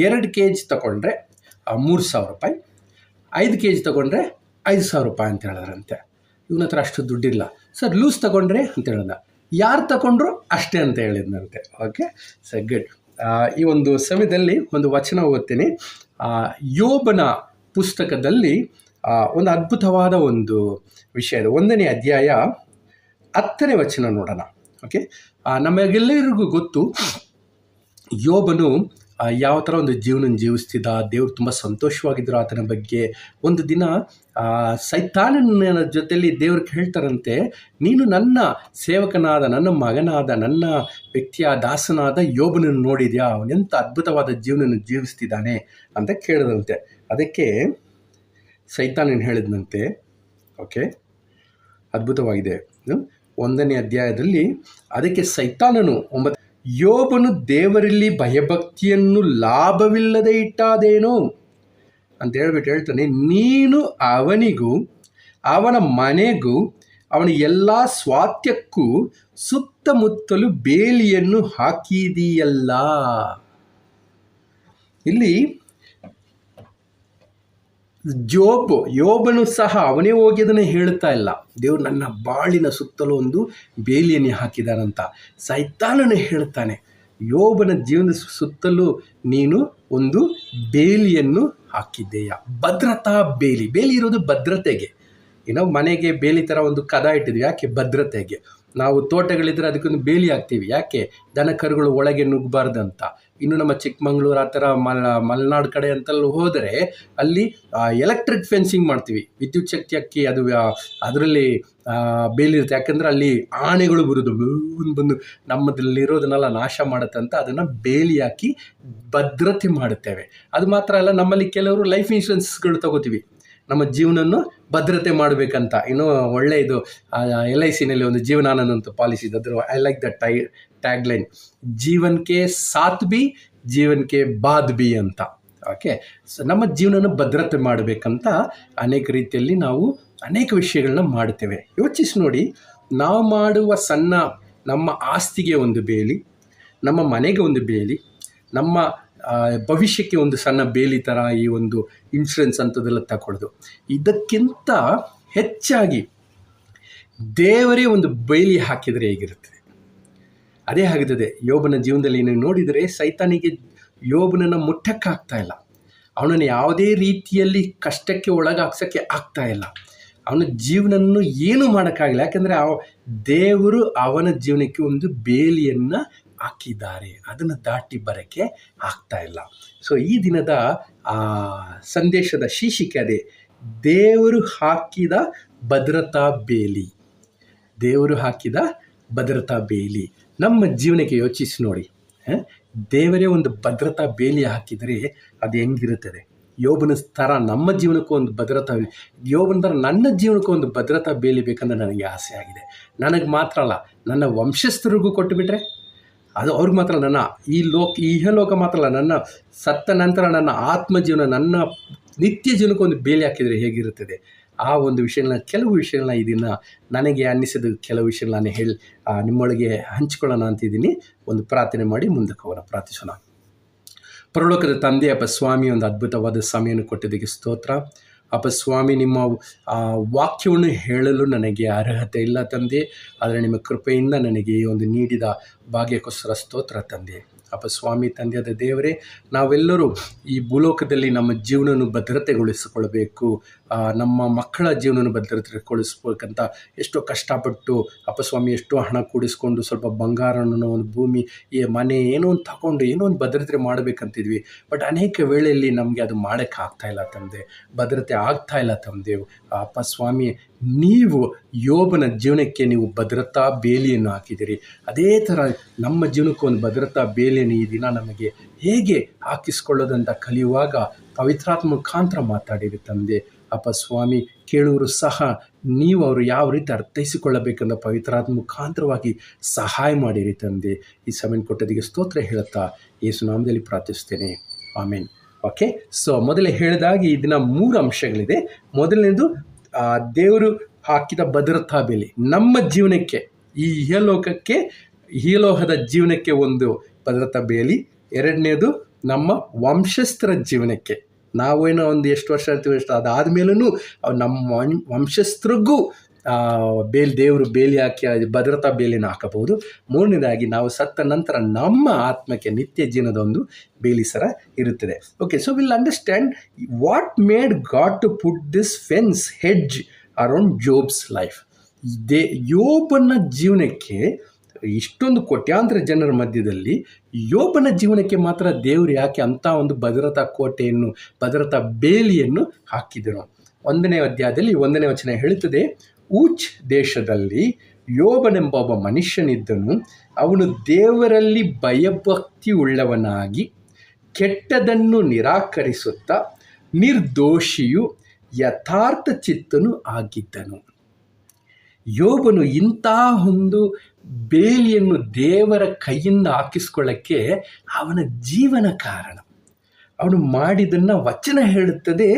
2 kg ತೊಗೊಂಡ್ರೆ 3,000 ರೂಪಾಯಿ, 5 kg ತೊಗೊಂಡ್ರೆ 5,000 ರೂಪಾಯಿ ಅಂತ ಹೇಳಿದ್ರಂತೆ. ಇವನ ಹತ್ರ ಅಷ್ಟು ದುಡ್ಡಿಲ್ಲ. ಸರ್ ಲೂಸ್ ತೊಗೊಂಡ್ರೆ ಅಂತ ಹೇಳ್ದ. ಯಾರು ತಗೊಂಡ್ರು ಅಷ್ಟೇ ಅಂತ ಹೇಳಿದ್ನಂತೆ. Okay, sir good. ಈ ಒಂದು ಸಮಯದಲ್ಲಿ ಒಂದು ವಚನ ಓದ್ತೀನಿ. ಯೋಬನ ಪುಸ್ತಕದಲ್ಲಿ ಒಂದು ಅದ್ಭುತವಾದ ಒಂದು ವಿಷಯ ಇದೆ. 1ನೇ ಅಧ್ಯಾಯ 10ನೇ ವಚನ ನೋಡೋಣ. ಓಕೆ, ನಮಗೆಲ್ಲರಿಗೂ ಗೊತ್ತು ಯೋಬನು ಯಾವ ಥರ ಒಂದು ಜೀವನ ಜೀವಿಸ್ತಿದ್ದ. ದೇವರು ತುಂಬ ಸಂತೋಷವಾಗಿದ್ದರು ಆತನ ಬಗ್ಗೆ. ಒಂದು ದಿನ ಸೈತಾನನ ಜೊತೆಯಲ್ಲಿ ದೇವ್ರು ಹೇಳ್ತಾರಂತೆ, ನೀನು ನನ್ನ ಸೇವಕನಾದ, ನನ್ನ ಮಗನಾದ, ನನ್ನ ವ್ಯಕ್ತಿಯ ದಾಸನಾದ ಯೋಬನನ್ನು ನೋಡಿದ್ಯಾ, ಅವನೆಂಥ ಅದ್ಭುತವಾದ ಜೀವನ ಜೀವಿಸ್ತಿದ್ದಾನೆ ಅಂತ ಕೇಳಿದಂತೆ. ಅದಕ್ಕೆ ಸೈತಾನನು ಹೇಳಿದಂತೆ, ಓಕೆ, ಅದ್ಭುತವಾಗಿದೆ. 1ನೇ ಅಧ್ಯಾಯದಲ್ಲಿ ಅದಕ್ಕೆ ಸೈತಾನನು ಯೋಬನು ದೇವರಲ್ಲಿ ಭಯಭಕ್ತಿಯನ್ನು ಲಾಭವಿಲ್ಲದೆ ಇಟ್ಟಾದೇನೋ ಅಂತ ಹೇಳ್ತಾನೆ. ನೀನು ಅವನಿಗೂ ಅವನ ಮನೆಗೂ ಅವನ ಎಲ್ಲ ಸ್ವಾಸ್ಥ್ಯಕ್ಕೂ ಸುತ್ತಮುತ್ತಲು ಬೇಲಿಯನ್ನು ಹಾಕಿದೀಯಲ್ಲ. ಇಲ್ಲಿ ಯೋಬನು ಸಹ ಅವನೇ ಹೋಗಿ ಅದನ್ನು ಹೇಳ್ತಾ ಇಲ್ಲ. ದೇವ್ರು ನನ್ನ ಬಾಳಿನ ಸುತ್ತಲೂ ಒಂದು ಬೇಲಿಯನ್ನು ಹಾಕಿದಾನಂತ ಸೈತಾನನು ಹೇಳ್ತಾನೆ. ಯೋಬನ ಜೀವನದ ಸುತ್ತಲೂ ನೀನು ಒಂದು ಬೇಲಿಯನ್ನು ಹಾಕಿದ್ದೀಯ. ಭದ್ರತಾ ಬೇಲಿ. ಬೇಲಿ ಇರೋದು ಭದ್ರತೆಗೆ. ಮನೆಗೆ ಬೇಲಿ ಥರ ಒಂದು ಕದ ಇಟ್ಟಿದ್ವಿ. ಯಾಕೆ? ಭದ್ರತೆಗೆ. ನಾವು ತೋಟಗಳಿದ್ರೆ ಅದಕ್ಕೊಂದು ಬೇಲಿ ಹಾಕ್ತೀವಿ. ಯಾಕೆ? ದನ ಕರುಗಳು ಒಳಗೆ ನುಗ್ಗಬಾರ್ದಂತ. ಇನ್ನು ನಮ್ಮ ಚಿಕ್ಕಮಂಗ್ಳೂರು ಆ ಥರ ಮಲೆನಾಡು ಕಡೆ ಅಂತೆಲ್ಲ ಹೋದರೆ ಅಲ್ಲಿ ಎಲೆಕ್ಟ್ರಿಕ್ ಫೆನ್ಸಿಂಗ್ ಮಾಡ್ತೀವಿ. ವಿದ್ಯುತ್ ಶಕ್ತಿ ಹಾಕಿ ಅದು ಅದರಲ್ಲಿ ಬೇಲಿ ಇರುತ್ತೆ. ಯಾಕಂದರೆ ಅಲ್ಲಿ ಆನೆಗಳು ಬರೋದು ಬಂದು ನಮ್ಮದಲ್ಲಿರೋದನ್ನೆಲ್ಲ ನಾಶ ಮಾಡುತ್ತೆ ಅಂತ ಅದನ್ನು ಬೇಲಿ ಹಾಕಿ ಭದ್ರತೆ ಮಾಡುತ್ತೇವೆ. ಅದು ಮಾತ್ರ ಅಲ್ಲ, ನಮ್ಮಲ್ಲಿ ಕೆಲವರು ಲೈಫ್ ಇನ್ಶೂರೆನ್ಸ್ಗಳು ತಗೋತೀವಿ ನಮ್ಮ ಜೀವನನ್ನು ಭದ್ರತೆ ಮಾಡಬೇಕಂತ. ಇನ್ನೂ ಒಳ್ಳೆ ಇದು LICನಲ್ಲಿ ಒಂದು ಜೀವನಾನಂದ ಅಂತ ಪಾಲಿಸಿ ಇದೆ. ಅದ್ರ I like the tag line, ಜೀವನ್ಕೆ ಸಾಥ್ ಬಿ ಜೀವನ್ಕೆ ಬಾದ್ ಬಿ ಅಂತ. ಓಕೆ. ಸೊ ನಮ್ಮ ಜೀವನನ ಭದ್ರತೆ ಮಾಡಬೇಕಂತ ಅನೇಕ ರೀತಿಯಲ್ಲಿ ನಾವು ಅನೇಕ ವಿಷಯಗಳನ್ನ ಮಾಡ್ತೇವೆ. ಯೋಚಿಸಿ ನೋಡಿ, ನಾವು ಮಾಡುವ ಸಣ್ಣ ನಮ್ಮ ಆಸ್ತಿಗೆ ಒಂದು ಬೇಲಿ, ನಮ್ಮ ಮನೆಗೆ ಒಂದು ಬೇಲಿ, ನಮ್ಮ ಭವಿಷ್ಯಕ್ಕೆ ಒಂದು ಸಣ್ಣ ಬೇಲಿ ಥರ ಈ ಒಂದು ಇನ್ಶೂರೆನ್ಸ್ ಅಂಥದ್ದೆಲ್ಲ ತಗೊಳ್ಳೋದು. ಇದಕ್ಕಿಂತ ಹೆಚ್ಚಾಗಿ ದೇವರೇ ಒಂದು ಬೇಲಿ ಹಾಕಿದರೆ ಹೇಗಿರುತ್ತದೆ? ಅದೇ ಆಗುತ್ತದೆ. ಯೋಬನ ಜೀವನದಲ್ಲಿ ನೀವು ನೋಡಿದರೆ ಸೈತಾನಿಗೆ ಯೋಬನನ್ನು ಮುಟ್ಟಕ್ಕಾಗ್ತಾ ಇಲ್ಲ, ಅವನನ್ನು ಯಾವುದೇ ರೀತಿಯಲ್ಲಿ ಕಷ್ಟಕ್ಕೆ ಒಳಗಾಗ್ಸೋಕ್ಕೆ ಆಗ್ತಾ ಇಲ್ಲ, ಅವನ ಜೀವನವನ್ನು ಏನೂ ಮಾಡೋಕ್ಕಾಗಿಲ್ಲ. ಯಾಕೆಂದರೆ ದೇವರು ಅವನ ಜೀವನಕ್ಕೆ ಒಂದು ಬೇಲಿಯನ್ನು ಹಾಕಿದ್ದಾರೆ, ಅದನ್ನು ದಾಟಿ ಬರೋಕ್ಕೆ ಆಗ್ತಾ ಇಲ್ಲ. ಸೊ ಈ ದಿನದ ಸಂದೇಶದ ಶೀರ್ಷಿಕೆ ಅದೇ, ದೇವರು ಹಾಕಿದ ಭದ್ರತಾ ಬೇಲಿ. ದೇವರು ಹಾಕಿದ ಭದ್ರತಾ ಬೇಲಿ ನಮ್ಮ ಜೀವನಕ್ಕೆ ಯೋಚಿಸಿ ನೋಡಿ. ದೇವರೇ ಒಂದು ಭದ್ರತಾ ಬೇಲಿ ಹಾಕಿದರೆ ಅದು ಹೆಂಗಿರುತ್ತದೆ? ಯೋಬನ ಥರ ನಮ್ಮ ಜೀವನಕ್ಕೂ ಒಂದು ಭದ್ರತಾ, ಯೋಬನ ಥರ ನನ್ನ ಜೀವನಕ್ಕೂ ಒಂದು ಭದ್ರತಾ ಬೇಲಿ ಬೇಕಂದ್ರೆ ನನಗೆ ಆಸೆ ಆಗಿದೆ. ನನಗೆ ಮಾತ್ರ ಅಲ್ಲ, ನನ್ನ ವಂಶಸ್ಥರಿಗೂ ಕೊಟ್ಟುಬಿಟ್ರೆ ಅದು ಅವ್ರಿಗೆ ಮಾತ್ರ, ನನ್ನ ಇಹಲೋಕ ಮಾತ್ರ ಅಲ್ಲ, ನನ್ನ ಸತ್ತ ನಂತರ ನನ್ನ ಆತ್ಮಜೀವನ, ನನ್ನ ನಿತ್ಯ ಜೀವನಕ್ಕೆ ಒಂದು ಬೇಲಿ ಹಾಕಿದರೆ ಹೇಗಿರುತ್ತದೆ? ಆ ಒಂದು ವಿಷಯಗಳನ್ನ, ಕೆಲವು ವಿಷಯಗಳನ್ನ ಈ ದಿನ ನನಗೆ ಅನ್ನಿಸಿದ ಕೆಲವು ವಿಷಯಗಳನ್ನ ನಿಮ್ಮೊಳಗೆ ಹಂಚ್ಕೊಳ್ಳೋಣ ಅಂತಿದ್ದೀನಿ. ಒಂದು ಪ್ರಾರ್ಥನೆ ಮಾಡಿ ಮುಂದಕ್ಕೆ ಹೋಗೋಣ. ಪ್ರಾರ್ಥಿಸೋಣ. ಪರಲೋಕದ ತಂದೆ ಅಪ್ಪ ಸ್ವಾಮಿ, ಒಂದು ಅದ್ಭುತವಾದ ಸಮಯವನ್ನು ಕೊಟ್ಟಿದ್ದಕ್ಕೆ ಸ್ತೋತ್ರ ಅಪ್ಪ ಸ್ವಾಮಿ. ನಿಮ್ಮ ವಾಕ್ಯವನ್ನು ಹೇಳಲು ನನಗೆ ಅರ್ಹತೆ ಇಲ್ಲ ತಂದೆ, ಆದರೆ ನಿಮ್ಮ ಕೃಪೆಯಿಂದ ನನಗೆ ಈ ಒಂದು ನೀಡಿದ ಭಾಗ್ಯಕ್ಕೋಸ್ಕರ ಸ್ತೋತ್ರ ತಂದೆ ಅಪ್ಪ ಸ್ವಾಮಿ. ತಂದೆಯಾದ ದೇವರೇ, ನಾವೆಲ್ಲರೂ ಈ ಭೂಲೋಕದಲ್ಲಿ ನಮ್ಮ ಜೀವನವನ್ನು ಭದ್ರತೆಗೊಳಿಸಿಕೊಳ್ಬೇಕು, ನಮ್ಮ ಮಕ್ಕಳ ಜೀವನವನ್ನು ಭದ್ರತೆಗೊಳಿಸ್ಬೇಕಂತ ಎಷ್ಟೋ ಕಷ್ಟಪಟ್ಟು ಅಪ್ಪ ಸ್ವಾಮಿ, ಎಷ್ಟೋ ಹಣ ಕೂಡಿಸ್ಕೊಂಡು ಸ್ವಲ್ಪ ಬಂಗಾರವನ್ನು, ಒಂದು ಭೂಮಿ, ಈ ಮನೆ, ಏನೋ ಒಂದು ತಗೊಂಡು ಏನೋ ಒಂದು ಭದ್ರತೆ ಮಾಡಬೇಕಂತಿದ್ವಿ. ಬಟ್ ಅನೇಕ ವೇಳೆಯಲ್ಲಿ ನಮಗೆ ಅದು ಮಾಡೋಕ್ಕಾಗ್ತಾಯಿಲ್ಲ ತಂದೆ, ಭದ್ರತೆ ಆಗ್ತಾಯಿಲ್ಲ ತಂದೆ ಅಪ್ಪ ಸ್ವಾಮಿ. ನೀವು ಯೋಬನ ಜೀವನಕ್ಕೆ ನೀವು ಭದ್ರತಾ ಬೇಲಿಯನ್ನು ಹಾಕಿದ್ದೀರಿ, ಅದೇ ಥರ ನಮ್ಮ ಜೀವನಕ್ಕೂ ಒಂದು ಭದ್ರತಾ ಬೇಲಿಯನ್ನು ಈ ದಿನ ನಮಗೆ ಹೇಗೆ ಹಾಕಿಸ್ಕೊಳ್ಳೋದಂತ ಕಲಿಯುವಾಗ ಪವಿತ್ರಾತ್ಮ ಮುಖಾಂತರ ಮಾತಾಡಿರಿ ತಂದೆ ಅಪ್ಪ ಸ್ವಾಮಿ. ಕೇಳುವರು ಸಹ ನೀವು ಅವರು ಯಾವ ರೀತಿ ಅರ್ಥೈಸಿಕೊಳ್ಳಬೇಕಂತ ಪವಿತ್ರಾತ್ಮ ಮುಖಾಂತರವಾಗಿ ಸಹಾಯ ಮಾಡಿರಿ ತಂದೆ. ಈ ಸಮಯ ಕೊಟ್ಟದಿಗೆ ಸ್ತೋತ್ರ ಹೇಳುತ್ತಾ ಯೇಸು ನಾಮದಲ್ಲಿ ಪ್ರಾರ್ಥಿಸ್ತೇನೆ, ಆಮೇನ್. ಓಕೆ. ಸೊ ಮೊದಲೇ ಹೇಳಿದಾಗೆ ಈ ದಿನ 3 ಅಂಶಗಳಿದೆ. ಮೊದಲನೇದು ದೇವರು ಹಾಕಿದ ಭದ್ರತಾ ಬೇಲಿ ನಮ್ಮ ಜೀವನಕ್ಕೆ, ಈ ಇಹಲೋಕಕ್ಕೆ, ಇಹಲೋಕದ ಜೀವನಕ್ಕೆ ಒಂದು ಭದ್ರತಾ ಬೇಲಿ. ಎರಡನೇದು ನಮ್ಮ ವಂಶಸ್ಥರ ಜೀವನಕ್ಕೆ, ನಾವೇನೋ ಒಂದು ಎಷ್ಟು ವರ್ಷ ಇರ್ತೀವಿ, ಎಷ್ಟು ಅದಾದಮೇಲೂ ನಮ್ಮ ವಂಶಸ್ಥರಿಗೂ ದೇವರು ಬೇಲಿ ಹಾಕಿ ಭದ್ರತಾ ಬೇಲಿನ ಹಾಕಬಹುದು. ಮೂರನೇದಾಗಿ ನಾವು ಸತ್ತ ನಂತರ ನಮ್ಮ ಆತ್ಮಕ್ಕೆ ನಿತ್ಯ ಜೀವನದ ಒಂದು ಬೇಲಿ ಸರ ಇರುತ್ತದೆ. Okay, so will understand what made God to put this fence hedge around Job's life. ಯೋಬನ ಜೀವನಕ್ಕೆ, ಇಷ್ಟೊಂದು ಕೋಟ್ಯಾಂತರ ಜನರ ಮಧ್ಯದಲ್ಲಿ ಯೋಬನ ಜೀವನಕ್ಕೆ ಮಾತ್ರ ದೇವರು ಯಾಕೆ ಅಂಥ ಒಂದು ಭದ್ರತಾ ಕೋಟೆಯನ್ನು, ಭದ್ರತಾ ಬೇಲಿಯನ್ನು ಹಾಕಿದನು? 1ನೇ ಅಧ್ಯಾಯದಲ್ಲಿ 1ನೇ ವಚನ ಹೇಳುತ್ತದೆ, ಊಚ್ ದೇಶದಲ್ಲಿ ಯೋಬನೆಂಬ ಒಬ್ಬ ಮನುಷ್ಯನಿದ್ದನು. ಅವನು ದೇವರಲ್ಲಿ ಭಯಭಕ್ತಿ ಉಳ್ಳವನಾಗಿ ಕೆಟ್ಟದನ್ನು ನಿರಾಕರಿಸುತ್ತಾ ನಿರ್ದೋಷಿಯು ಯಥಾರ್ಥ ಚಿತ್ತನು ಆಗಿದ್ದನು. ಯೋಬನು ಇಂಥ ಒಂದು ಬೇಲಿಯನ್ನು ದೇವರ ಕೈಯಿಂದ ಹಾಕಿಸ್ಕೊಳ್ಳೋಕ್ಕೆ ಅವನ ಜೀವನ ಕಾರಣ. ಅವನು ಮಾಡಿದ್ದನ್ನು ವಚನ ಹೇಳುತ್ತದೆ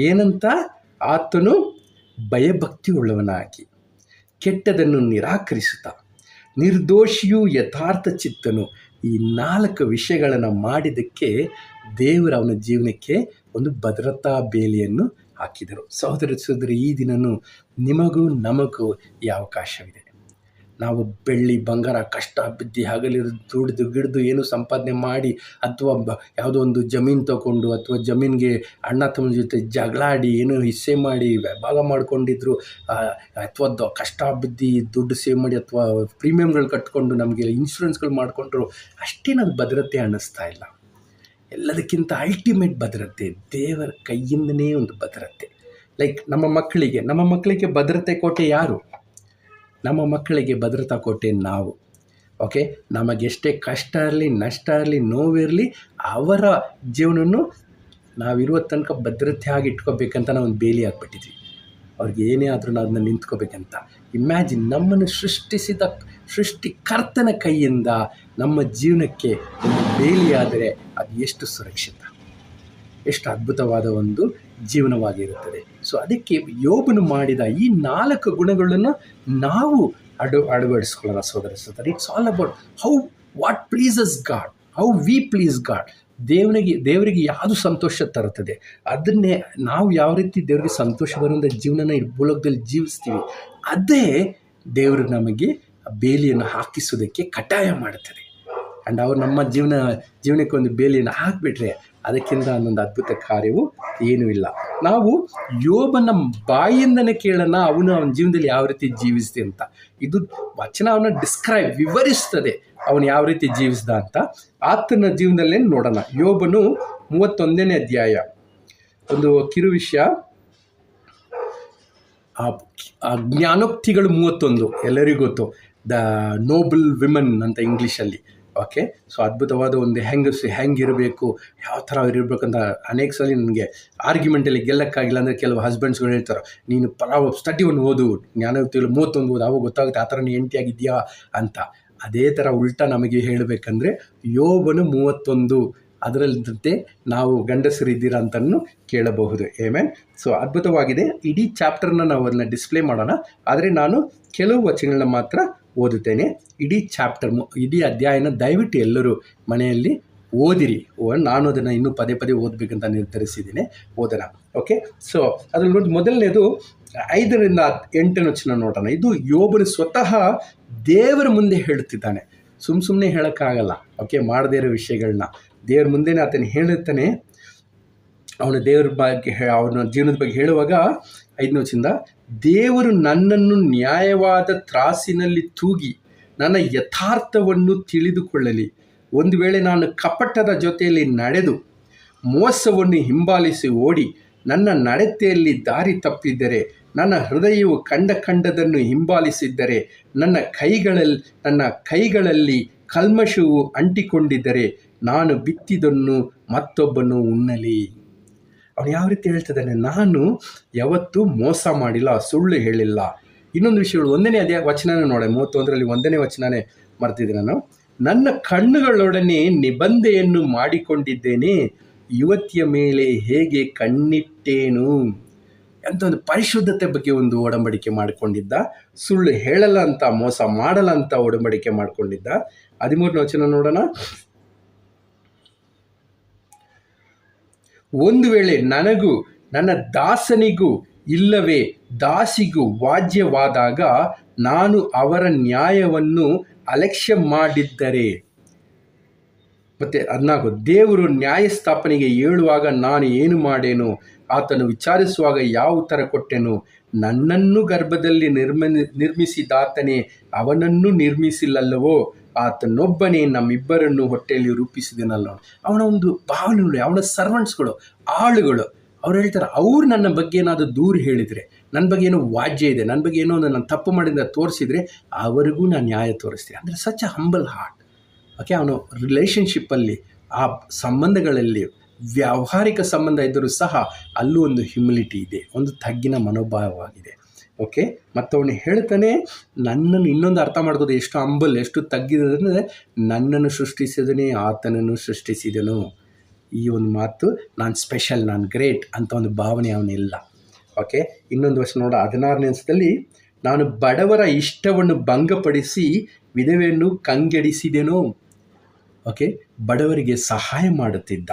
ಏನಂತ? ಆತನು ಭಯಭಕ್ತಿ ಉಳ್ಳವನಾಗಿ ಕೆಟ್ಟದನ್ನು ನಿರಾಕರಿಸುತ್ತಾ ನಿರ್ದೋಷಿಯು ಯಥಾರ್ಥ ಚಿತ್ತನು. ಈ 4 ವಿಷಯಗಳನ್ನು ಮಾಡಿದ್ದಕ್ಕೆ ದೇವರು ಅವನ ಜೀವನಕ್ಕೆ ಒಂದು ಭದ್ರತಾ ಬೇಲಿಯನ್ನು ಹಾಕಿದರು. ಸಹೋದರಿ, ಈ ದಿನವೂ ನಿಮಗೂ ನಮಗೂ ಈ ಅವಕಾಶವಿದೆ. ನಾವು ಬೆಳ್ಳಿ ಬಂಗಾರ ಕಷ್ಟ ಬಿದ್ದು ಹಗಲಿ ದುಡಿದು ಗಿಡ್ದು ಏನು ಸಂಪಾದನೆ ಮಾಡಿ, ಅಥವಾ ಯಾವುದೋ ಒಂದು ಜಮೀನು ತಗೊಂಡು, ಅಥವಾ ಜಮೀನಿಗೆ ಅಣ್ಣ ತಮ್ಮನ ಜೊತೆ ಜಗಳಾಡಿ ಏನೋ ಹಿಸ್ಸೆ ಮಾಡಿ ಭಾಗ ಮಾಡ್ಕೊಂಡಿದ್ರು, ಅಥವಾ ಕಷ್ಟ ಬಿದ್ದು ದುಡ್ಡು ಸೇವ್ ಮಾಡಿ, ಅಥವಾ ಪ್ರೀಮಿಯಮ್ಗಳು ಕಟ್ಕೊಂಡು ನಮಗೆ ಇನ್ಶೂರೆನ್ಸ್ಗಳು ಮಾಡಿಕೊಂಡ್ರು, ಅಷ್ಟೇನದು ಭದ್ರತೆ ಅನ್ನಿಸ್ತಾ ಇಲ್ಲ. ಎಲ್ಲದಕ್ಕಿಂತ ಅಲ್ಟಿಮೇಟ್ ಭದ್ರತೆ ದೇವರ ಕೈಯಿಂದನೇ ಒಂದು ಭದ್ರತೆ. ಲೈಕ್ ನಮ್ಮ ಮಕ್ಕಳಿಗೆ ಭದ್ರತೆ ಕೋಟೆ ಯಾರು? ನಮ್ಮ ಮಕ್ಕಳಿಗೆ ಭದ್ರತಾ ಕೋಟೆ ನಾವು. ಓಕೆ, ನಮಗೆಷ್ಟೇ ಕಷ್ಟ ಇರಲಿ, ನಷ್ಟ ಇರಲಿ, ನೋವಿರಲಿ, ಅವರ ಜೀವನವನ್ನು ನಾವಿರುವ ತನಕ ಭದ್ರತೆಯಾಗಿ ಇಟ್ಕೋಬೇಕಂತ ನಾವು ಒಂದು ಬೇಲಿ ಹಾಕ್ಬಿಟ್ಟಿದ್ವಿ. ಅವ್ರಿಗೆ ಏನೇ ಆದರೂ ನಾವು ಅದನ್ನ ನಿಂತ್ಕೋಬೇಕಂತ. ಇಮ್ಯಾಜಿನ್, ನಮ್ಮನ್ನು ಸೃಷ್ಟಿಸಿದ ಸೃಷ್ಟಿಕರ್ತನ ಕೈಯಿಂದ ನಮ್ಮ ಜೀವನಕ್ಕೆ ಒಂದು ಬೇಲಿಯಾದರೆ ಅದು ಎಷ್ಟು ಸುರಕ್ಷಿತ. ಎಷ್ಟು ಅದ್ಭುತವಾದ ಒಂದು ಜೀವನವಾಗಿರುತ್ತದೆ. ಸೊ ಅದಕ್ಕೆ ಯೋಬನು ಮಾಡಿದ ಈ 4 ಗುಣಗಳನ್ನು ನಾವು ಅಳವಡಿಸ್ಕೊಳ್ಳೋಣ ಸಹೋದರ. It's all about what pleases god, how we please god. ದೇವರಿಗೆ ಯಾವುದು ಸಂತೋಷ ತರುತ್ತದೆ ಅದನ್ನೇ ನಾವು ಯಾವ ರೀತಿ ದೇವರಿಗೆ ಸಂತೋಷ ಬರುವಂಥ ಜೀವನನ ಈ ಭೂಲೋಕದಲ್ಲಿ ಜೀವಿಸ್ತೀವಿ, ಅದೇ ದೇವರು ನಮಗೆ ಬೇಲಿಯನ್ನು ಹಾಕಿಸೋದಕ್ಕೆ ಕಡ್ಡಾಯ ಮಾಡುತ್ತದೆ. ಆ್ಯಂಡ್ ಅವರು ನಮ್ಮ ಜೀವನಕ್ಕೆ ಒಂದು ಬೇಲಿಯನ್ನು ಹಾಕಿಬಿಟ್ರೆ ಅದಕ್ಕಿಂತ ಒಂದೊಂದು ಅದ್ಭುತ ಕಾರ್ಯವು ಏನೂ ಇಲ್ಲ. ನಾವು ಯೋಬನ ಬಾಯಿಂದನೇ ಕೇಳೋಣ ಅವನ ಜೀವನದಲ್ಲಿ ಯಾವ ರೀತಿ ಜೀವಿಸಿದೆ ಅಂತ. ಇದು ವಚನ ಅವನ ವಿವರಿಸ್ತದೆ ಅವನು ಯಾವ ರೀತಿ ಜೀವಿಸ್ದ ಅಂತ. ಆತನ ಜೀವನದಲ್ಲೇ ನೋಡೋಣ. ಯೋಬನು 31ನೇ ಅಧ್ಯಾಯ, ಒಂದು ಕಿರು ವಿಷಯ, ಜ್ಞಾನೋಕ್ತಿಗಳು 31 ಎಲ್ಲರಿಗೂ ಗೊತ್ತು, ದ ನೋಬಲ್ ವಿಮನ್ ಅಂತ ಇಂಗ್ಲೀಷಲ್ಲಿ. ಓಕೆ, ಸೊ ಅದ್ಭುತವಾದ ಒಂದು ಹೆಂಗಿರಬೇಕು, ಯಾವ ಥರ ಇರಬೇಕಂತ ಅನೇಕ ಸಲ ನನಗೆ ಆರ್ಗ್ಯುಮೆಂಟಲ್ಲಿ ಗೆಲ್ಲಕ್ಕಾಗಿಲ್ಲ ಅಂದರೆ ಕೆಲವು ಹಸ್ಬೆಂಡ್ಸ್ಗಳು ಹೇಳ್ತಾರೆ, ನೀನು ಸ್ಟಡಿಯನ್ನು ಓದು, ಜ್ಞಾನೋಕ್ತಿಗಳು 31 ಓದು, ಅವಾಗ ಗೊತ್ತಾಗುತ್ತೆ ಆ ಥರ ನೀನು ಹೆಂಡತಿಯಾಗಿದೆಯಾ ಅಂತ. ಅದೇ ಥರ ಉಲ್ಟಾ ನಮಗೆ ಹೇಳಬೇಕಂದ್ರೆ ಯೋಬನು 31 ಅದರಂತೆ ನಾವು ಗಂಡಸರಿದ್ದೀರಾ ಅಂತಲೂ ಕೇಳಬಹುದು. ಆಮೆನ್. ಸೊ ಅದ್ಭುತವಾಗಿದೆ. ಇಡೀ ಚಾಪ್ಟರ್ನ ನಾವು ಅದನ್ನು ಡಿಸ್ಪ್ಲೇ ಮಾಡೋಣ, ಆದರೆ ನಾನು ಕೆಲವು ವಚನಗಳನ್ನ ಮಾತ್ರ ಓದುತ್ತೇನೆ. ಇಡೀ ಅಧ್ಯಾಯನ ದಯವಿಟ್ಟು ಎಲ್ಲರೂ ಮನೆಯಲ್ಲಿ ಓದಿರಿ. ನಾನು ಅದನ್ನು ಇನ್ನೂ ಪದೇ ಪದೇ ಓದಬೇಕಂತ ನಿರ್ಧರಿಸಿದ್ದೀನಿ. ಓದೋಣ. ಓಕೆ, ಸೊ ಅದ್ರಲ್ಲಿ ನೋಡಿ ಮೊದಲನೇದು 5ರಿಂದ 8ನೇ ವಚನ ನೋಡೋಣ. ಇದು ಯೋಬನು ಸ್ವತಃ ದೇವರ ಮುಂದೆ ಹೇಳುತ್ತಿದ್ದಾನೆ. ಸುಮ್ಮನೆ ಹೇಳೋಕ್ಕಾಗಲ್ಲ. ಓಕೆ, ಮಾಡದೇ ಇರೋ ವಿಷಯಗಳನ್ನ ದೇವ್ರ ಮುಂದೆನೇ ಆತನು ಹೇಳುತ್ತಾನೆ. ಅವನು ದೇವ್ರ ಬಗ್ಗೆ ಅವನ ಜೀವನದ ಬಗ್ಗೆ ಹೇಳುವಾಗ 5ನೇ ವಚನದಿಂದ, ದೇವರು ನನ್ನನ್ನು ನ್ಯಾಯವಾದ ತ್ರಾಸಿನಲ್ಲಿ ತೂಗಿ ನನ್ನ ಯಥಾರ್ಥವನ್ನು ತಿಳಿದುಕೊಳ್ಳಲಿ. ಒಂದು ವೇಳೆ ನಾನು ಕಪಟದ ಜೊತೆಯಲ್ಲಿ ನಡೆದು ಮೋಸವನ್ನು ಹಿಂಬಾಲಿಸಿ ಓಡಿ ನನ್ನ ನಡತೆಯಲ್ಲಿ ದಾರಿ ತಪ್ಪಿದ್ದರೆ, ನನ್ನ ಹೃದಯವು ಕಂಡದನ್ನು ಹಿಂಬಾಲಿಸಿದ್ದರೆ, ನನ್ನ ಕೈಗಳಲ್ಲಿ ಕಲ್ಮಶವು ಅಂಟಿಕೊಂಡಿದ್ದರೆ, ನಾನು ಬಿತ್ತಿದನ್ನು ಮತ್ತೊಬ್ಬನು ಉಣ್ಣಲಿ. ಅವನು ಯಾವ ರೀತಿ ಹೇಳ್ತಿದ್ದಾನೆ, ನಾನು ಯಾವತ್ತೂ ಮೋಸ ಮಾಡಿಲ್ಲ, ಸುಳ್ಳು ಹೇಳಿಲ್ಲ. ಇನ್ನೊಂದು ವಿಷಯಗಳು 1ನೇ ವಚನನೇ ನೋಡಿ, 31ರಲ್ಲಿ 1ನೇ ವಚನನೇ ಮರ್ತಿದ್ದೆ ನಾನು. ನನ್ನ ಕಣ್ಣುಗಳೊಡನೆ ನಿಬಂಧೆಯನ್ನು ಮಾಡಿಕೊಂಡಿದ್ದೇನೆ, ಯುವತಿಯ ಮೇಲೆ ಹೇಗೆ ಕಣ್ಣಿಟ್ಟೇನು ಅಂತ ಒಂದು ಪರಿಶುದ್ಧತೆ ಬಗ್ಗೆ ಒಂದು ಒಡಂಬಡಿಕೆ ಮಾಡಿಕೊಂಡಿದ್ದ. ಸುಳ್ಳು ಹೇಳಲ್ಲ ಅಂತ, ಮೋಸ ಮಾಡಲ್ಲ ಅಂತ ಒಡಂಬಡಿಕೆ ಮಾಡಿಕೊಂಡಿದ್ದ. 13ನೇ ವಚನ ನೋಡೋಣ. ಒಂದು ವೇಳೆ ನನಗೂ ನನ್ನ ದಾಸನಿಗೂ ಇಲ್ಲವೇ ದಾಸಿಗೂ ವಾಜ್ಯವಾದಾಗ ನಾನು ಅವರ ನ್ಯಾಯವನ್ನು ಅಲಕ್ಷ್ಯ ಮಾಡಿದ್ದರೆ, ಮತ್ತೆ 14, ದೇವರು ನ್ಯಾಯಸ್ಥಾಪನೆಗೆ ಹೇಳುವಾಗ ನಾನು ಏನು ಮಾಡೇನು, ಆತನು ವಿಚಾರಿಸುವಾಗ ಯಾವ ಉತ್ತರ ಕೊಟ್ಟೆನು, ನನ್ನನ್ನು ಗರ್ಭದಲ್ಲಿ ನಿರ್ಮಿಸಿದಾತನೇ ಅವನನ್ನು ನಿರ್ಮಿಸಿಲ್ಲವೋ, ಆತನೊಬ್ಬನೇ ನಮ್ಮಿಬ್ಬರನ್ನು ಹೊಟ್ಟೆಯಲ್ಲಿ ರೂಪಿಸಿದನಲ್ಲ. ಅವನ ಒಂದು ಭಾವನೆಗಳು, ಅವನ ಸರ್ವೆಂಟ್ಸ್ಗಳು, ಆಳುಗಳು, ಅವ್ರು ಹೇಳ್ತಾರೆ, ಅವ್ರು ನನ್ನ ಬಗ್ಗೆ ಏನಾದರೂ ದೂರು ಹೇಳಿದರೆ, ನನ್ನ ಬಗ್ಗೆ ಏನೋ ವಾಜ್ಯ ಇದೆ, ನನ್ನ ಬಗ್ಗೆ ಏನೋ ಒಂದು ನಾನು ತಪ್ಪು ಮಾಡಿದ ತೋರಿಸಿದರೆ ಅವರಿಗೂ ನಾನು ನ್ಯಾಯ ತೋರಿಸ್ತೀನಿ. ಅಂದರೆ such a humble heart. Okay, ಅವನು ರಿಲೇಷನ್ಶಿಪ್ಪಲ್ಲಿ, ಆ ಸಂಬಂಧಗಳಲ್ಲಿ, ವ್ಯಾವಹಾರಿಕ ಸಂಬಂಧ ಇದ್ದರೂ ಸಹ ಅಲ್ಲೂ ಒಂದು ಹ್ಯುಮಿಲಿಟಿ ಇದೆ, ಒಂದು ತಗ್ಗಿನ ಮನೋಭಾವವಾಗಿದೆ. ಓಕೆ, ಮತ್ತು ಅವನು ಹೇಳ್ತಾನೆ, ನನ್ನನ್ನು ಇನ್ನೊಂದು ಅರ್ಥ ಮಾಡ್ಕೋದು ಎಷ್ಟು ಹಂಬಲ್, ಎಷ್ಟು ತಗ್ಗಿದಂದರೆ, ನನ್ನನ್ನು ಸೃಷ್ಟಿಸಿದನೇ ಆತನನ್ನು ಸೃಷ್ಟಿಸಿದನು. ಈ ಒಂದು ಮಾತು, ನಾನು ಸ್ಪೆಷಲ್, ನಾನು ಗ್ರೇಟ್ ಅಂತ ಒಂದು ಭಾವನೆ ಅವನಿಲ್ಲ. ಓಕೆ, ಇನ್ನೊಂದು ವರ್ಷ ನೋಡ 16ನೇ ವರ್ಷದಲ್ಲಿ, ನಾನು ಬಡವರ ಇಷ್ಟವನ್ನು ಭಂಗಪಡಿಸಿ ವಿಧವೆಯನ್ನು ಕಂಗೆಡಿಸಿದೆನೋ. ಓಕೆ, ಬಡವರಿಗೆ ಸಹಾಯ ಮಾಡುತ್ತಿದ್ದ.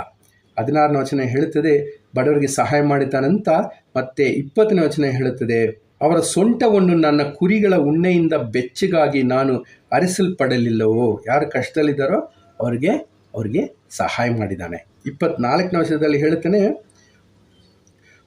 16ನೇ ವಚನ ಹೇಳುತ್ತದೆ ಬಡವರಿಗೆ ಸಹಾಯ ಮಾಡಿದ್ದಾನಂತ. ಮತ್ತು 20ನೇ ವಚನ ಹೇಳುತ್ತದೆ, ಅವರ ಸೊಂಟವನ್ನು ನನ್ನ ಕುರಿಗಳ ಉಣ್ಣೆಯಿಂದ ಬೆಚ್ಚಗಾಗಿ ನಾನು ಅರಿಸಲ್ಪಡಲಿಲ್ಲವೋ. ಯಾರು ಕಷ್ಟದಲ್ಲಿದ್ದಾರೋ ಅವ್ರಿಗೆ ಸಹಾಯ ಮಾಡಿದ್ದಾನೆ. 24ನೇ ವಚನದಲ್ಲಿ ಹೇಳುತ್ತಾನೆ,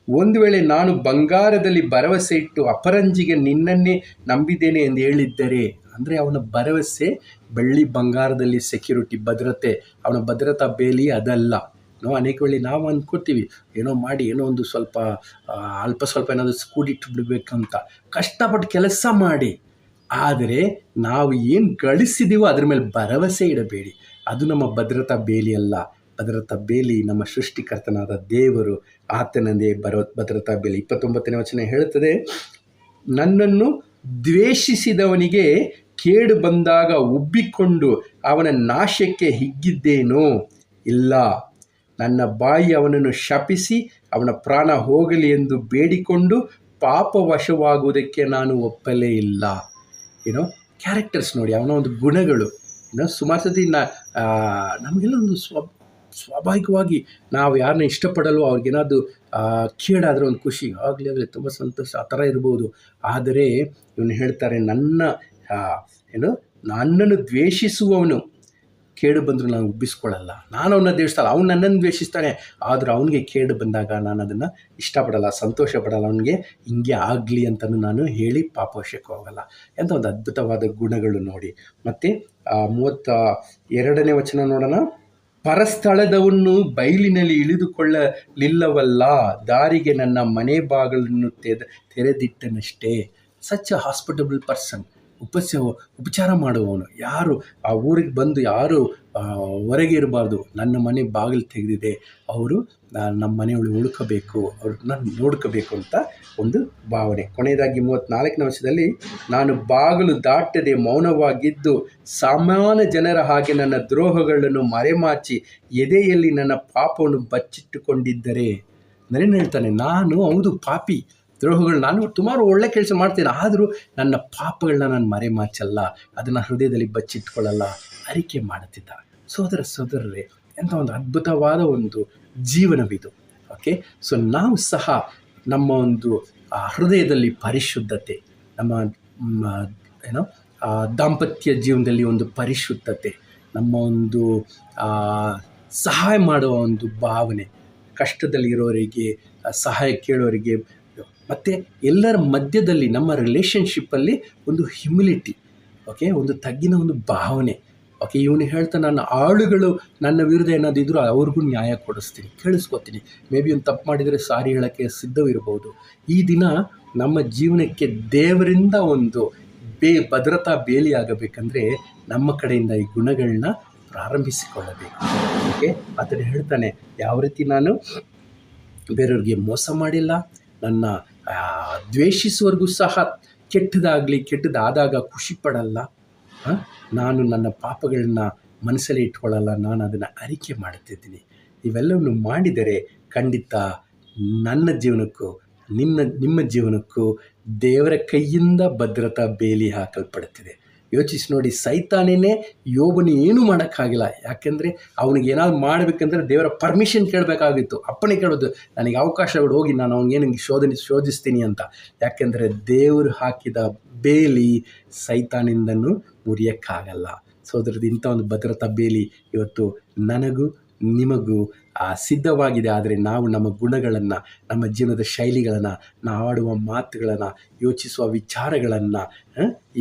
ಒಂದು ವೇಳೆ ನಾನು ಬಂಗಾರದಲ್ಲಿ ಭರವಸೆ ಇಟ್ಟು ಅಪರಂಜಿಗೆ ನಿನ್ನನ್ನೇ ನಂಬಿದ್ದೇನೆ ಎಂದು ಹೇಳಿದ್ದರೆ, ಅಂದರೆ ಅವನ ಭರವಸೆ ಬೆಳ್ಳಿ ಬಂಗಾರದಲ್ಲಿ ಸೆಕ್ಯೂರಿಟಿ, ಭದ್ರತೆ, ಅವನ ಭದ್ರತಾ ಬೇಲಿ ಅದಲ್ಲ. ಅನೇಕ ವೇಳೆ ನಾವು ಅಂದ್ಕೊತೀವಿ, ಏನೋ ಮಾಡಿ ಏನೋ ಒಂದು ಸ್ವಲ್ಪ ಸ್ವಲ್ಪ ಏನಾದರೂ ಕೂಡಿಟ್ಟು ಬಿಡಬೇಕಂತ ಕಷ್ಟಪಟ್ಟು ಕೆಲಸ ಮಾಡಿ, ಆದರೆ ನಾವು ಏನು ಗಳಿಸಿದೀವೋ ಅದ್ರ ಮೇಲೆ ಭರವಸೆ ಇಡಬೇಡಿ. ಅದು ನಮ್ಮ ಭದ್ರತಾ ಬೇಲಿ ಅಲ್ಲ. ಭದ್ರತಾ ಬೇಲಿ ನಮ್ಮ ಸೃಷ್ಟಿಕರ್ತನಾದ ದೇವರು, ಆತನದೇ ಭದ್ರತಾ ಬೇಲಿ. 29ನೇ ವಚನ ಹೇಳುತ್ತದೆ, ನನ್ನನ್ನು ದ್ವೇಷಿಸಿದವನಿಗೆ ಕೇಡು ಬಂದಾಗ ಉಬ್ಬಿಕೊಂಡು ಅವನ ನಾಶಕ್ಕೆ ಹಿಗ್ಗಿದ್ದೇನೋ, ಇಲ್ಲ, ನನ್ನ ಬಾಯಿ ಅವನನ್ನು ಶಪಿಸಿ ಅವನ ಪ್ರಾಣ ಹೋಗಲಿ ಎಂದು ಬೇಡಿಕೊಂಡು ಪಾಪವಶವಾಗುವುದಕ್ಕೆ ನಾನು ಒಪ್ಪಲೇ ಇಲ್ಲ. ಏನೋ ಕ್ಯಾರೆಕ್ಟರ್ಸ್ ನೋಡಿ, ಅವನ ಒಂದು ಗುಣಗಳು. ಸುಮಾರು ಸತಿ ನಮಗೆಲ್ಲ ಒಂದು ಸ್ವಾಭಾವಿಕವಾಗಿ ನಾವು ಯಾರನ್ನ ಇಷ್ಟಪಡಲ್ವೋ ಅವ್ರಿಗೇನಾದ್ರು ಕೇಳಾದರೆ ಒಂದು ಖುಷಿ ಆಗಲಿ ತುಂಬ ಸಂತೋಷ ಆ ಥರ ಇರ್ಬೋದು. ಆದರೆ ಇವನು ಹೇಳ್ತಾರೆ, ನನ್ನನ್ನು ದ್ವೇಷಿಸುವವನು ಕೇಡು ಬಂದರೂ ನಾನು ಉಬ್ಬಿಸ್ಕೊಳ್ಳಲ್ಲ. ನಾನು ಅವನ್ನ ದ್ವೇಷಿಸಲ್ಲ, ಅವ್ನು ನನ್ನನ್ನು ದ್ವೇಷಿಸ್ತಾನೆ, ಆದರೂ ಅವನಿಗೆ ಕೇಡು ಬಂದಾಗ ನಾನು ಅದನ್ನು ಇಷ್ಟಪಡಲ್ಲ, ಸಂತೋಷ ಪಡಲ್ಲ. ಅವನಿಗೆ ಹಿಂಗೆ ಆಗಲಿ ಅಂತಲೂ ನಾನು ಹೇಳಿ ಪಾಪವಶಕ್ಕೆ ಹೋಗಲ್ಲ. ಎಂಥ ಒಂದು ಅದ್ಭುತವಾದ ಗುಣಗಳು ನೋಡಿ. ಮತ್ತು 32ನೇ ವಚನ ನೋಡೋಣ. ಪರಸ್ಥಳದವನ್ನು ಬಯಲಿನಲ್ಲಿ ಇಳಿದುಕೊಳ್ಳಲಿಲ್ಲವಲ್ಲ, ದಾರಿಗೆ ನನ್ನ ಮನೆ ಬಾಗಿಲನ್ನು ತೆರೆದಿಟ್ಟನಷ್ಟೇ. Such a hospitable person. ಉಪಚಾರ ಮಾಡುವವನು. ಯಾರು ಆ ಊರಿಗೆ ಬಂದು ಯಾರು ಹೊರಗೆ ಇರಬಾರ್ದು, ನನ್ನ ಮನೆ ಬಾಗಿಲು ತೆಗೆದಿದೆ, ಅವರು ನಮ್ಮ ಮನೆಯೊಳಗೆ ಉಳ್ಕೋಬೇಕು, ಅವ್ರನ್ನ ನೋಡ್ಕೋಬೇಕು ಅಂತ ಒಂದು ಭಾವನೆ. ಕೊನೆಯದಾಗಿ 34ನೇ ವರ್ಷದಲ್ಲಿ, ನಾನು ಬಾಗಿಲು ದಾಟದೆ ಮೌನವಾಗಿದ್ದು ಸಾಮಾನ್ಯ ಜನರ ಹಾಗೆ ನನ್ನ ದ್ರೋಹಗಳನ್ನು ಮರೆಮಾಚಿ ಎದೆಯಲ್ಲಿ ನನ್ನ ಪಾಪವನ್ನು ಬಚ್ಚಿಟ್ಟುಕೊಂಡಿದ್ದರೆ. ನರೇನು ಹೇಳ್ತಾನೆ, ನಾನು ಹೌದು ಪಾಪಿ, ದ್ರೋಹಗಳು, ನಾನು ಸುಮಾರು ಒಳ್ಳೆ ಕೆಲಸ ಮಾಡ್ತೇನೆ, ಆದರೂ ನನ್ನ ಪಾಪಗಳನ್ನ ನಾನು ಮರೆಮಾಚಲ್ಲ, ಅದನ್ನು ಹೃದಯದಲ್ಲಿ ಬಚ್ಚಿಟ್ಕೊಳ್ಳಲ್ಲ, ಅರಿಕೆ ಮಾಡುತ್ತಿದ್ದ. ಸೋದರರೇ, ಎಂಥ ಒಂದು ಅದ್ಭುತವಾದ ಒಂದು ಜೀವನವಿದು. ಓಕೆ, ಸೊ ನಾವು ಸಹ ನಮ್ಮ ಒಂದು ಹೃದಯದಲ್ಲಿ ಪರಿಶುದ್ಧತೆ, ನಮ್ಮ ದಾಂಪತ್ಯ ಜೀವನದಲ್ಲಿ ಒಂದು ಪರಿಶುದ್ಧತೆ, ನಮ್ಮ ಒಂದು ಸಹಾಯ ಮಾಡುವ ಒಂದು ಭಾವನೆ, ಕಷ್ಟದಲ್ಲಿರೋರಿಗೆ ಸಹಾಯ ಕೇಳೋರಿಗೆ, ಮತ್ತು ಎಲ್ಲರ ಮಧ್ಯದಲ್ಲಿ ನಮ್ಮ ರಿಲೇಷನ್ಶಿಪ್ಪಲ್ಲಿ ಒಂದು ಹ್ಯುಮಿಲಿಟಿ, ಓಕೆ, ಒಂದು ತಗ್ಗಿನ ಒಂದು ಭಾವನೆ. ಓಕೆ, ಇವನು ಹೇಳ್ತಾನೆ, ನನ್ನ ಆಳುಗಳು ನನ್ನ ವಿರುದ್ಧ ಏನಾದಿದ್ರು ಅವ್ರಿಗೂ ನ್ಯಾಯ ಕೊಡಿಸ್ತೀನಿ, ಕೇಳಿಸ್ಕೊತೀನಿ. ಮೇ ಬಿ ಒಂದು ತಪ್ಪು ಮಾಡಿದರೆ ಸಾರಿ ಹೇಳೋಕ್ಕೆ ಸಿದ್ಧವಿರ್ಬೋದು. ಈ ದಿನ ನಮ್ಮ ಜೀವನಕ್ಕೆ ದೇವರಿಂದ ಒಂದು ಭದ್ರತಾ ಬೇಲಿ ಆಗಬೇಕಂದ್ರೆ ನಮ್ಮ ಕಡೆಯಿಂದ ಈ ಗುಣಗಳನ್ನ ಪ್ರಾರಂಭಿಸಿಕೊಳ್ಳಬೇಕು. ಓಕೆ, ಅದನ್ನು ಹೇಳ್ತಾನೆ, ಯಾವ ರೀತಿ ನಾನು ಬೇರೆಯವ್ರಿಗೆ ಮೋಸ ಮಾಡಿಲ್ಲ, ನನ್ನ ದ್ವೇಷಿಸುವವರೆಗೂ ಸಹ ಕೆಟ್ಟದಾದಾಗ ಖುಷಿ ಪಡಲ್ಲ, ನಾನು ನನ್ನ ಪಾಪಗಳನ್ನ ಮನಸ್ಸಲ್ಲಿ ಇಟ್ಕೊಳ್ಳಲ್ಲ, ನಾನು ಅದನ್ನು ಅರಿಕೆ ಮಾಡುತ್ತಿದ್ದೀನಿ. ಇವೆಲ್ಲವನ್ನು ಮಾಡಿದರೆ ಖಂಡಿತ ನನ್ನ ಜೀವನಕ್ಕೂ ನಿಮ್ಮ ಜೀವನಕ್ಕೂ ದೇವರ ಕೈಯಿಂದ ಭದ್ರತಾ ಬೇಲಿ ಹಾಕಲ್ಪಡುತ್ತಿದೆ. ಯೋಚಿಸಿ ನೋಡಿ, ಸೈತಾನೇನೆ ಯೋಬನು ಏನೂ ಮಾಡೋಕ್ಕಾಗಿಲ್ಲ. ಯಾಕೆಂದರೆ ಅವನಿಗೆ ಏನಾದ್ರು ಮಾಡಬೇಕಂದ್ರೆ ದೇವರ ಪರ್ಮಿಷನ್ ಕೇಳಬೇಕಾಗಿತ್ತು, ಅಪ್ಪಣೆ ಕೇಳೋದು, ನನಗೆ ಅವಕಾಶಗಳು ಹೋಗಿ ನಾನು ಅವನಿಗೇನು ಶೋಧಿಸ್ತೀನಿ ಅಂತ. ಯಾಕೆಂದರೆ ದೇವರು ಹಾಕಿದ ಬೇಲಿ ಸೈತಾನಿಂದನೂ ಮುರಿಯೋಕ್ಕಾಗಲ್ಲ. ಸೋದರದು, ಇಂಥ ಒಂದು ಭದ್ರತಾ ಬೇಲಿ ಇವತ್ತು ನನಗೂ ನಿಮಗೂ ಸಿದ್ಧವಾಗಿದೆ. ಆದರೆ ನಾವು ನಮ್ಮ ಗುಣಗಳನ್ನು, ನಮ್ಮ ಜೀವನದ ಶೈಲಿಗಳನ್ನು, ನಾವು ಆಡುವ ಮಾತುಗಳನ್ನು, ಯೋಚಿಸುವ ವಿಚಾರಗಳನ್ನು,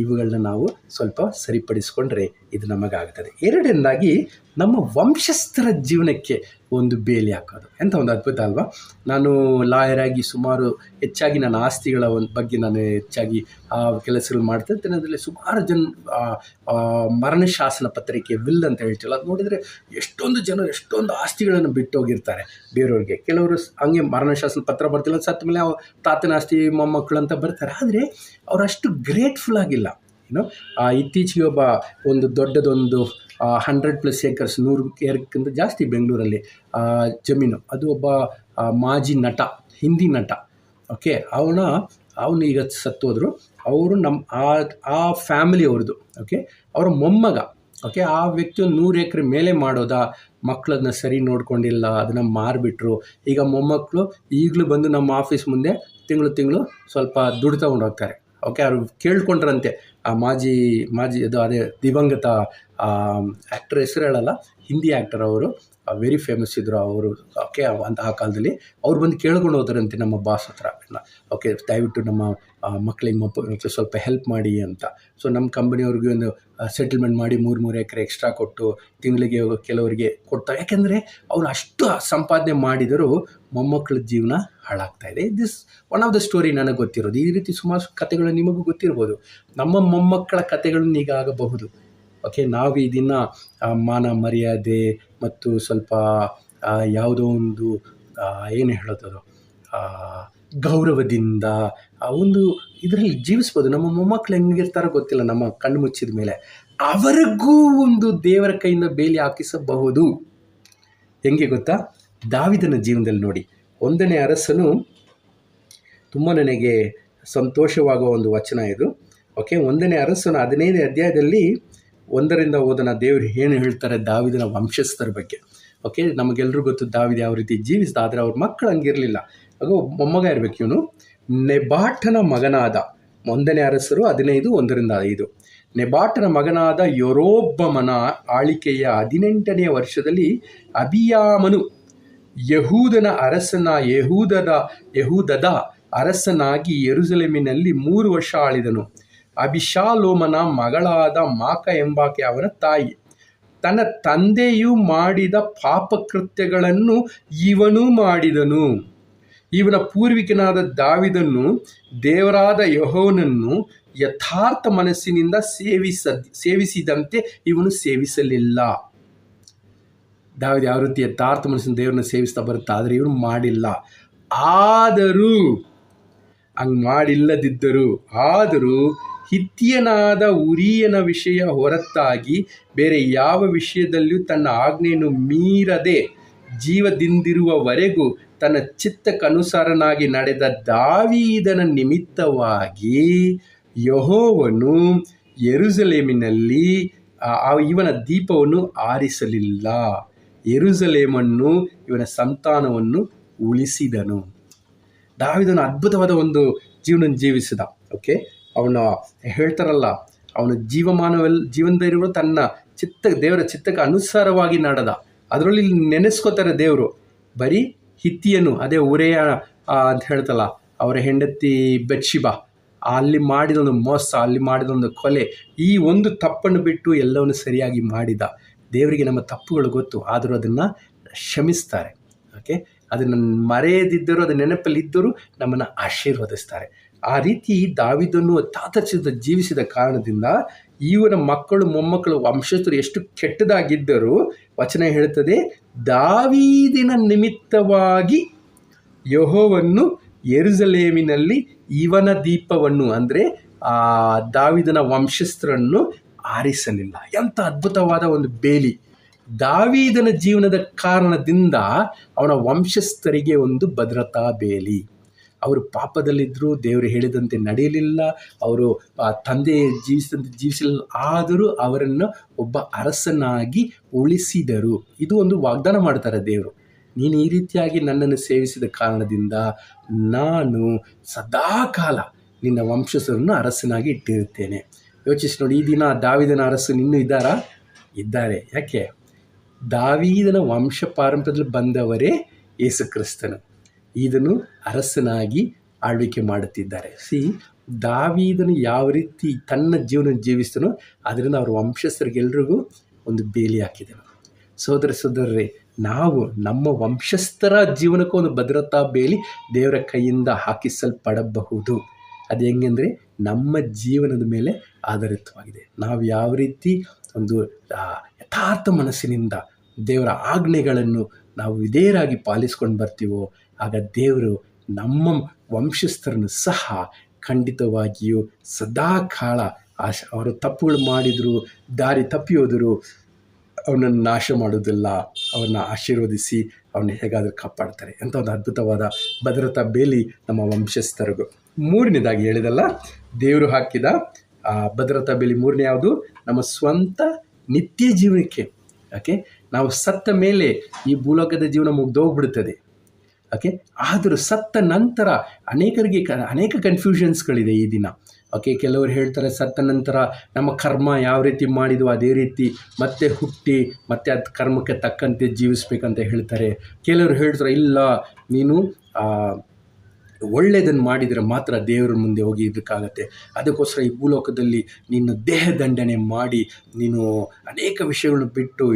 ಇವುಗಳನ್ನ ನಾವು ಸ್ವಲ್ಪ ಸರಿಪಡಿಸ್ಕೊಂಡ್ರೆ ಇದು ನಮಗಾಗ್ತದೆ. ಎರಡನೇದಾಗಿ, ನಮ್ಮ ವಂಶಸ್ಥರ ಜೀವನಕ್ಕೆ ಒಂದು ಬೇಲಿ ಹಾಕೋದು. ಎಂಥ ಒಂದು ಅದ್ಭುತ ಅಲ್ವಾ? ನಾನು ಲಾಯರಾಗಿ ಸುಮಾರು ಹೆಚ್ಚಾಗಿ ನನ್ನ ಆಸ್ತಿಗಳ ಬಗ್ಗೆ ನಾನು ಹೆಚ್ಚಾಗಿ ಕೆಲಸಗಳು ಮಾಡ್ತಿರ್ತೇನೆ. ಅದರಲ್ಲಿ ಸುಮಾರು ಮರಣ ಶಾಸನ ಪತ್ರಿಕೆ, ವಿಲ್ ಅಂತ ಹೇಳ್ತೀವಲ್ಲ, ಅದು ನೋಡಿದರೆ ಎಷ್ಟೊಂದು ಜನರು ಎಷ್ಟೊಂದು ಆಸ್ತಿಗಳನ್ನು ಬಿಟ್ಟೋಗಿರ್ತಾರೆ ಬೇರೆಯವ್ರಿಗೆ. ಕೆಲವರು ಹಂಗೆ ಮರಣ ಶಾಸನ ಪತ್ರ ಬರ್ತಿಲ್ಲ, ಸತ್ತ ಮೇಲೆ ತಾತನ ಆಸ್ತಿ ಮೊಮ್ಮಕ್ಕಳು ಅಂತ ಬರ್ತಾರೆ. ಆದರೆ ಅವರು ಅಷ್ಟು ಗ್ರೇಟ್ಫುಲ್ ಆಗಿಲ್ಲ. ಇತ್ತೀಚೆಗೆ ಒಂದು ದೊಡ್ಡದೊಂದು 100+ ಏಕರ್ಸ್, 100 ಏಕರ್ಗಿಂತ ಜಾಸ್ತಿ ಬೆಂಗಳೂರಲ್ಲಿ ಜಮೀನು, ಅದು ಒಬ್ಬ ಮಾಜಿ ನಟ, ಹಿಂದಿ ನಟ. ಓಕೆ, ಅವನು ಈಗ ಸತ್ತೋದ್ರು. ಅವರು ಆ ಫ್ಯಾಮಿಲಿ ಅವ್ರದ್ದು. ಓಕೆ, ಅವರ ಮೊಮ್ಮಗ. ಓಕೆ, ಆ ವ್ಯಕ್ತಿ ಒಂದು 100 ಎಕರೆ ಮೇಲೆ ಮಾಡೋದ, ಮಕ್ಕಳನ್ನ ಸರಿ ನೋಡ್ಕೊಂಡಿಲ್ಲ, ಅದನ್ನು ಮಾರಿಬಿಟ್ರು. ಈಗ ಮೊಮ್ಮಕ್ಕಳು ಈಗಲೂ ಬಂದು ನಮ್ಮ ಆಫೀಸ್ ಮುಂದೆ ತಿಂಗಳು ಸ್ವಲ್ಪ ದುಡ್ಡು ತೊಗೊಂಡು ಹೋಗ್ತಾರೆ. ಓಕೆ, ಅವರು ಕೇಳ್ಕೊಂಡ್ರಂತೆ, ಆ ಮಾಜಿ ಅದೇ ದಿವಂಗತ ಆ್ಯಕ್ಟರ್ ಹೆಸರು ಹೇಳಲ್ಲ, ಹಿಂದಿ ಆ್ಯಕ್ಟರ್, ಅವರು ವೆರಿ ಫೇಮಸ್ ಇದ್ದರು ಅವರು. ಓಕೆ, ಆ ಕಾಲದಲ್ಲಿ ಅವ್ರು ಬಂದು ಕೇಳ್ಕೊಂಡು ಹೋದ್ರಂತೆ ನಮ್ಮ ಬಾಸ್ ಹತ್ರ. ಓಕೆ, ದಯವಿಟ್ಟು ನಮ್ಮ ಮಕ್ಕಳಿಗೆ ಸ್ವಲ್ಪ ಹೆಲ್ಪ್ ಮಾಡಿ ಅಂತ. ಸೊ ನಮ್ಮ ಕಂಪನಿಯವ್ರಿಗೆ ಒಂದು ಸೆಟಲ್ಮೆಂಟ್ ಮಾಡಿ 3 ಎಕರೆ ಎಕ್ಸ್ಟ್ರಾ ಕೊಟ್ಟು ತಿಂಗಳಿಗೆ ಕೆಲವರಿಗೆ ಕೊಡ್ತಾರೆ. ಯಾಕೆಂದರೆ ಅವರು ಅಷ್ಟು ಸಂಪಾದನೆ ಮಾಡಿದರೂ ಮೊಮ್ಮಕ್ಕಳ ಜೀವನ ಹಾಳಾಗ್ತಾಯಿದೆ. This one of the story ನನಗೆ ಗೊತ್ತಿರೋದು. ಈ ರೀತಿ ಸುಮಾರು ಕಥೆಗಳು ನಿಮಗೂ ಗೊತ್ತಿರ್ಬೋದು. ನಮ್ಮ ಮೊಮ್ಮಕ್ಕಳ ಕಥೆಗಳನ್ನು ಈಗ ಆಗಬಹುದು. ಓಕೆ, ನಾವು ಈ ದಿನ ಮಾನ ಮರ್ಯಾದೆ ಮತ್ತು ಸ್ವಲ್ಪ ಯಾವುದೋ ಒಂದು ಏನು ಹೇಳೋದು, ಗೌರವದಿಂದ ಒಂದು ಇದರಲ್ಲಿ ಜೀವಿಸ್ಬೋದು. ನಮ್ಮ ಮೊಮ್ಮಕ್ಕಳು ಹೆಂಗಿರ್ತಾರೋ ಗೊತ್ತಿಲ್ಲ, ನಮ್ಮ ಕಣ್ಣು ಮುಚ್ಚಿದ ಮೇಲೆ ಅವರಿಗೂ ಒಂದು ದೇವರ ಕೈಯಿಂದ ಬೇಲಿ ಹಾಕಿಸಬಹುದು. ಹೆಂಗೆ ಗೊತ್ತಾ? ದಾವಿದನ ಜೀವನದಲ್ಲಿ ನೋಡಿ, 1ನೇ ಅರಸನು ತುಂಬ ನನಗೆ ಸಂತೋಷವಾಗುವ ಒಂದು ವಚನ ಇದು. ಓಕೆ, 1ನೇ ಅರಸನ 15ನೇ ಅಧ್ಯಾಯದಲ್ಲಿ 1ರಿಂದ ಓದನ ದೇವರು ಏನು ಹೇಳ್ತಾರೆ ದಾವಿದನ ವಂಶಸ್ಥರ ಬಗ್ಗೆ. ಓಕೆ, ನಮಗೆಲ್ಲರೂ ಗೊತ್ತು ದಾವಿದ ಯಾವ ರೀತಿ ಜೀವಿಸಿದ, ಆದರೆ ಅವ್ರ ಮಕ್ಕಳು ಹಂಗಿರಲಿಲ್ಲ. ಆಗ ಮೊಮ್ಮಗ ಇರಬೇಕು ಇವನು. ನೆಬಾಟನ ಮಗನಾದ 1ನೇ ಅರಸರು 15 1ರಿಂದ 5. ನೆಬಾಟನ ಮಗನಾದ ಯೊರೋಬಮನ ಆಳಿಕೆಯ 18ನೇ ವರ್ಷದಲ್ಲಿ ಅಬಿಯಾಮನು ಯಹೂದದ ಅರಸನಾಗಿ ಯೆರೂಸಲೇಮಿನಲ್ಲಿ 3 ವರ್ಷ ಆಳಿದನು. ಅಬಿಷಾಲೋಮನ ಮಗಳಾದ ಮಾಕ ಎಂಬಾಕೆ ಅವನ ತಾಯಿ. ತನ್ನ ತಂದೆಯು ಮಾಡಿದ ಪಾಪಕೃತ್ಯಗಳನ್ನು ಇವನೂ ಮಾಡಿದನು. ಇವನ ಪೂರ್ವಿಕನಾದ ದಾವಿದನು ದೇವರಾದ ಯೆಹೋವನನ್ನು ಯಥಾರ್ಥ ಮನಸ್ಸಿನಿಂದ ಸೇವಿಸಿದಂತೆ ಇವನು ಸೇವಿಸಲಿಲ್ಲ. ದಾವಿದ ಯಾವ ರೀತಿ ಯಥಾರ್ಥ ಮನಸ್ಸಿನ ದೇವರನ್ನ ಸೇವಿಸ್ತಾ ಬರುತ್ತಾ, ಆದರೆ ಇವನು ಮಾಡಿಲ್ಲ. ಆದರೂ ಹಿತ್ತಿಯನಾದ ಉರಿಯನ ವಿಷಯ ಹೊರತಾಗಿ ಬೇರೆ ಯಾವ ವಿಷಯದಲ್ಲಿಯೂ ತನ್ನ ಆಜ್ಞೆಯನ್ನು ಮೀರದೆ ಜೀವದಿಂದಿರುವವರೆಗೂ ತನ್ನ ಚಿತ್ತಕ್ಕನುಸಾರನಾಗಿ ನಡೆದ ದಾವೀದನ ನಿಮಿತ್ತವಾಗಿ ಯೆಹೋವನು ಯೆರೂಸಲೇಮಿನಲ್ಲಿ ಇವನ ದೀಪವನ್ನು ಆರಿಸಲಿಲ್ಲ. ಯೆರೂಸಲೇಮನ್ನು ಇವನ ಸಂತಾನವನ್ನು ಉಳಿಸಿದನು. ದಾವೀದನು ಅದ್ಭುತವಾದ ಒಂದು ಜೀವನ ಜೀವಿಸಿದ. ಓಕೆ, ಅವನು ಹೇಳ್ತಾರಲ್ಲ, ಅವನು ಜೀವನದಲ್ಲಿರುವ ತನ್ನ ದೇವರ ಚಿತ್ತಕ್ಕೆ ಅನುಸಾರವಾಗಿ ನಡೆದ. ಅದರಲ್ಲಿ ನೆನೆಸ್ಕೋತಾರೆ ದೇವರು. ಬರೀ ಹಿತ್ತಿಯನು, ಅದೇ ಉರೆಯ ಅಂತ ಹೇಳ್ತಲ್ಲ, ಅವರ ಹೆಂಡತಿ ಬೆತ್ಷೆಬಾ, ಅಲ್ಲಿ ಮಾಡಿದೊಂದು ಮೋಸ, ಅಲ್ಲಿ ಮಾಡಿದೊಂದು ಕೊಲೆ, ಈ ಒಂದು ತಪ್ಪನ್ನು ಬಿಟ್ಟು ಎಲ್ಲವನ್ನು ಸರಿಯಾಗಿ ಮಾಡಿದ. ದೇವರಿಗೆ ನಮ್ಮ ತಪ್ಪುಗಳು ಗೊತ್ತು, ಆದರೂ ಅದನ್ನು ಕ್ಷಮಿಸ್ತಾರೆ. ಓಕೆ, ಅದನ್ನು ಮರೆಯದಿದ್ದರೂ, ಅದು ನೆನಪಲ್ಲಿದ್ದರೂ ನಮ್ಮನ್ನು ಆಶೀರ್ವದಿಸ್ತಾರೆ. ಆ ರೀತಿ ದಾವೀದನು ತಾತಚಿತ ಜೀವಿಸಿದ ಕಾರಣದಿಂದ ಇವನ ಮಕ್ಕಳು ಮೊಮ್ಮಕ್ಕಳು ವಂಶಸ್ಥರು ಎಷ್ಟು ಕೆಟ್ಟದಾಗಿದ್ದರೂ ವಚನ ಹೇಳುತ್ತದೆ, ದಾವೀದಿನ ನಿಮಿತ್ತವಾಗಿ ಯೆಹೋವನು ಯೆರೂಸಲೇಮಿನಲ್ಲಿ ಇವನ ದೀಪವನ್ನು, ಅಂದರೆ ದಾವೀದನ ವಂಶಸ್ಥರನ್ನು ಆರಿಸಲಿಲ್ಲ. ಎಂಥ ಅದ್ಭುತವಾದ ಒಂದು ಬೇಲಿ! ದಾವೀದನ ಜೀವನದ ಕಾರಣದಿಂದ ಅವನ ವಂಶಸ್ಥರಿಗೆ ಒಂದು ಭದ್ರತಾ ಬೇಲಿ. ಅವರು ಪಾಪದಲ್ಲಿದ್ದರು, ದೇವರು ಹೇಳಿದಂತೆ ನಡೆಯಲಿಲ್ಲ, ಅವರು ತಂದೆ ಜೀವಿಸಲಿಲ್ಲ, ಆದರೂ ಅವರನ್ನು ಒಬ್ಬ ಅರಸನಾಗಿ ಉಳಿಸಿದರು. ಇದು ಒಂದು ವಾಗ್ದಾನ ಮಾಡ್ತಾರೆ ದೇವರು. ನೀನು ಈ ರೀತಿಯಾಗಿ ನನ್ನನ್ನು ಸೇವಿಸಿದ ಕಾರಣದಿಂದ ನಾನು ಸದಾಕಾಲ ನಿನ್ನ ವಂಶಸ್ಥರನ್ನು ಅರಸನಾಗಿ ಇಟ್ಟಿರುತ್ತೇನೆ. ಯೋಚಿಸಿ ನೋಡಿ, ಈ ದಿನ ದಾವೀದನ ಅರಸರು ಇನ್ನೂ ಇದ್ದಾರೆ. ಯಾಕೆ? ದಾವೀದನ ವಂಶ ಪಾರಂಪರ್ಯದಲ್ಲಿ ಬಂದವರೇ ಯೇಸು ಕ್ರಿಸ್ತನು. ಇದನ್ನು ಅರಸನಾಗಿ ಆಳ್ವಿಕೆ ಮಾಡುತ್ತಿದ್ದಾರೆ. ದಾವೀದನು ಯಾವ ರೀತಿ ತನ್ನ ಜೀವನ ಜೀವಿಸ್ತನೋ ಅದರಿಂದ ಅವ್ರ ವಂಶಸ್ಥರಿಗೆಲ್ರಿಗೂ ಒಂದು ಬೇಲಿ ಹಾಕಿದನು. ಸೋದರರೇ, ನಾವು ನಮ್ಮ ವಂಶಸ್ಥರ ಜೀವನಕ್ಕೂ ಒಂದು ಭದ್ರತಾ ಬೇಲಿ ದೇವರ ಕೈಯಿಂದ ಹಾಕಿಸಲ್ಪಡಬಹುದು. ಅದು ಹೆಂಗೆಂದರೆ ನಮ್ಮ ಜೀವನದ ಮೇಲೆ ಆಧಾರಿತವಾಗಿದೆ. ನಾವು ಯಾವ ರೀತಿ ಒಂದು ಯಥಾರ್ಥ ಮನಸ್ಸಿನಿಂದ ದೇವರ ಆಜ್ಞೆಗಳನ್ನು ನಾವು ವಿಧೇಯರಾಗಿ ಪಾಲಿಸ್ಕೊಂಡು ಬರ್ತೀವೋ, ಆಗ ದೇವರು ನಮ್ಮ ವಂಶಸ್ಥರನ್ನು ಸಹ ಖಂಡಿತವಾಗಿಯೂ ಸದಾಕಾಲ ಅವರು ತಪ್ಪುಗಳು ಮಾಡಿದರು, ದಾರಿ ತಪ್ಪಿ ಹೋದರು, ಅವನನ್ನು ನಾಶ ಮಾಡೋದಿಲ್ಲ, ಅವನ್ನ ಆಶೀರ್ವದಿಸಿ ಅವನ್ನ ಹೇಗಾದರೂ ಕಾಪಾಡ್ತಾರೆ. ಎಂಥ ಒಂದು ಅದ್ಭುತವಾದ ಭದ್ರತಾ ಬೇಲಿ ನಮ್ಮ ವಂಶಸ್ಥರಿಗೂ. 3ನೇದಾಗಿ ಹೇಳಿದಲ್ಲ, ದೇವರು ಹಾಕಿದ ಭದ್ರತಾ ಬೇಲಿ 3ನೇ ಯಾವುದು? ನಮ್ಮ ಸ್ವಂತ ನಿತ್ಯ ಜೀವನಕ್ಕೆ. ಓಕೆ, ನಾವು ಸತ್ತ ಮೇಲೆ ಈ ಭೂಲೋಕದ ಜೀವನ ಮುಗ್ದೋಗ್ಬಿಡ್ತದೆ. ಓಕೆ, ಆದರೂ ಸತ್ತ ನಂತರ ಅನೇಕ ಕನ್ಫ್ಯೂಷನ್ಸ್ಗಳಿದೆ ಈ ದಿನ. ಓಕೆ, ಕೆಲವರು ಹೇಳ್ತಾರೆ ಸತ್ತ ನಂತರ ನಮ್ಮ ಕರ್ಮ ಯಾವ ರೀತಿ ಮಾಡಿದ್ವು ಅದೇ ರೀತಿ ಮತ್ತೆ ಹುಟ್ಟಿ ಮತ್ತೆ ಅದು ಕರ್ಮಕ್ಕೆ ತಕ್ಕಂತೆ ಜೀವಿಸ್ಬೇಕಂತ ಹೇಳ್ತಾರೆ. ಕೆಲವರು ಹೇಳ್ತಾರೆ ಇಲ್ಲ, ನೀನು ಒಳ್ಳೆಯದನ್ನು ಮಾಡಿದರೆ ಮಾತ್ರ ದೇವರ ಮುಂದೆ ಹೋಗಿ ಇದಕ್ಕಾಗತ್ತೆ. ಅದಕ್ಕೋಸ್ಕರ ಈ ಭೂಲೋಕದಲ್ಲಿ ನೀನು ದೇಹದಂಡನೆ ಮಾಡಿ ನೀನು ಅನೇಕ ವಿಷಯಗಳನ್ನು ಬಿಟ್ಟು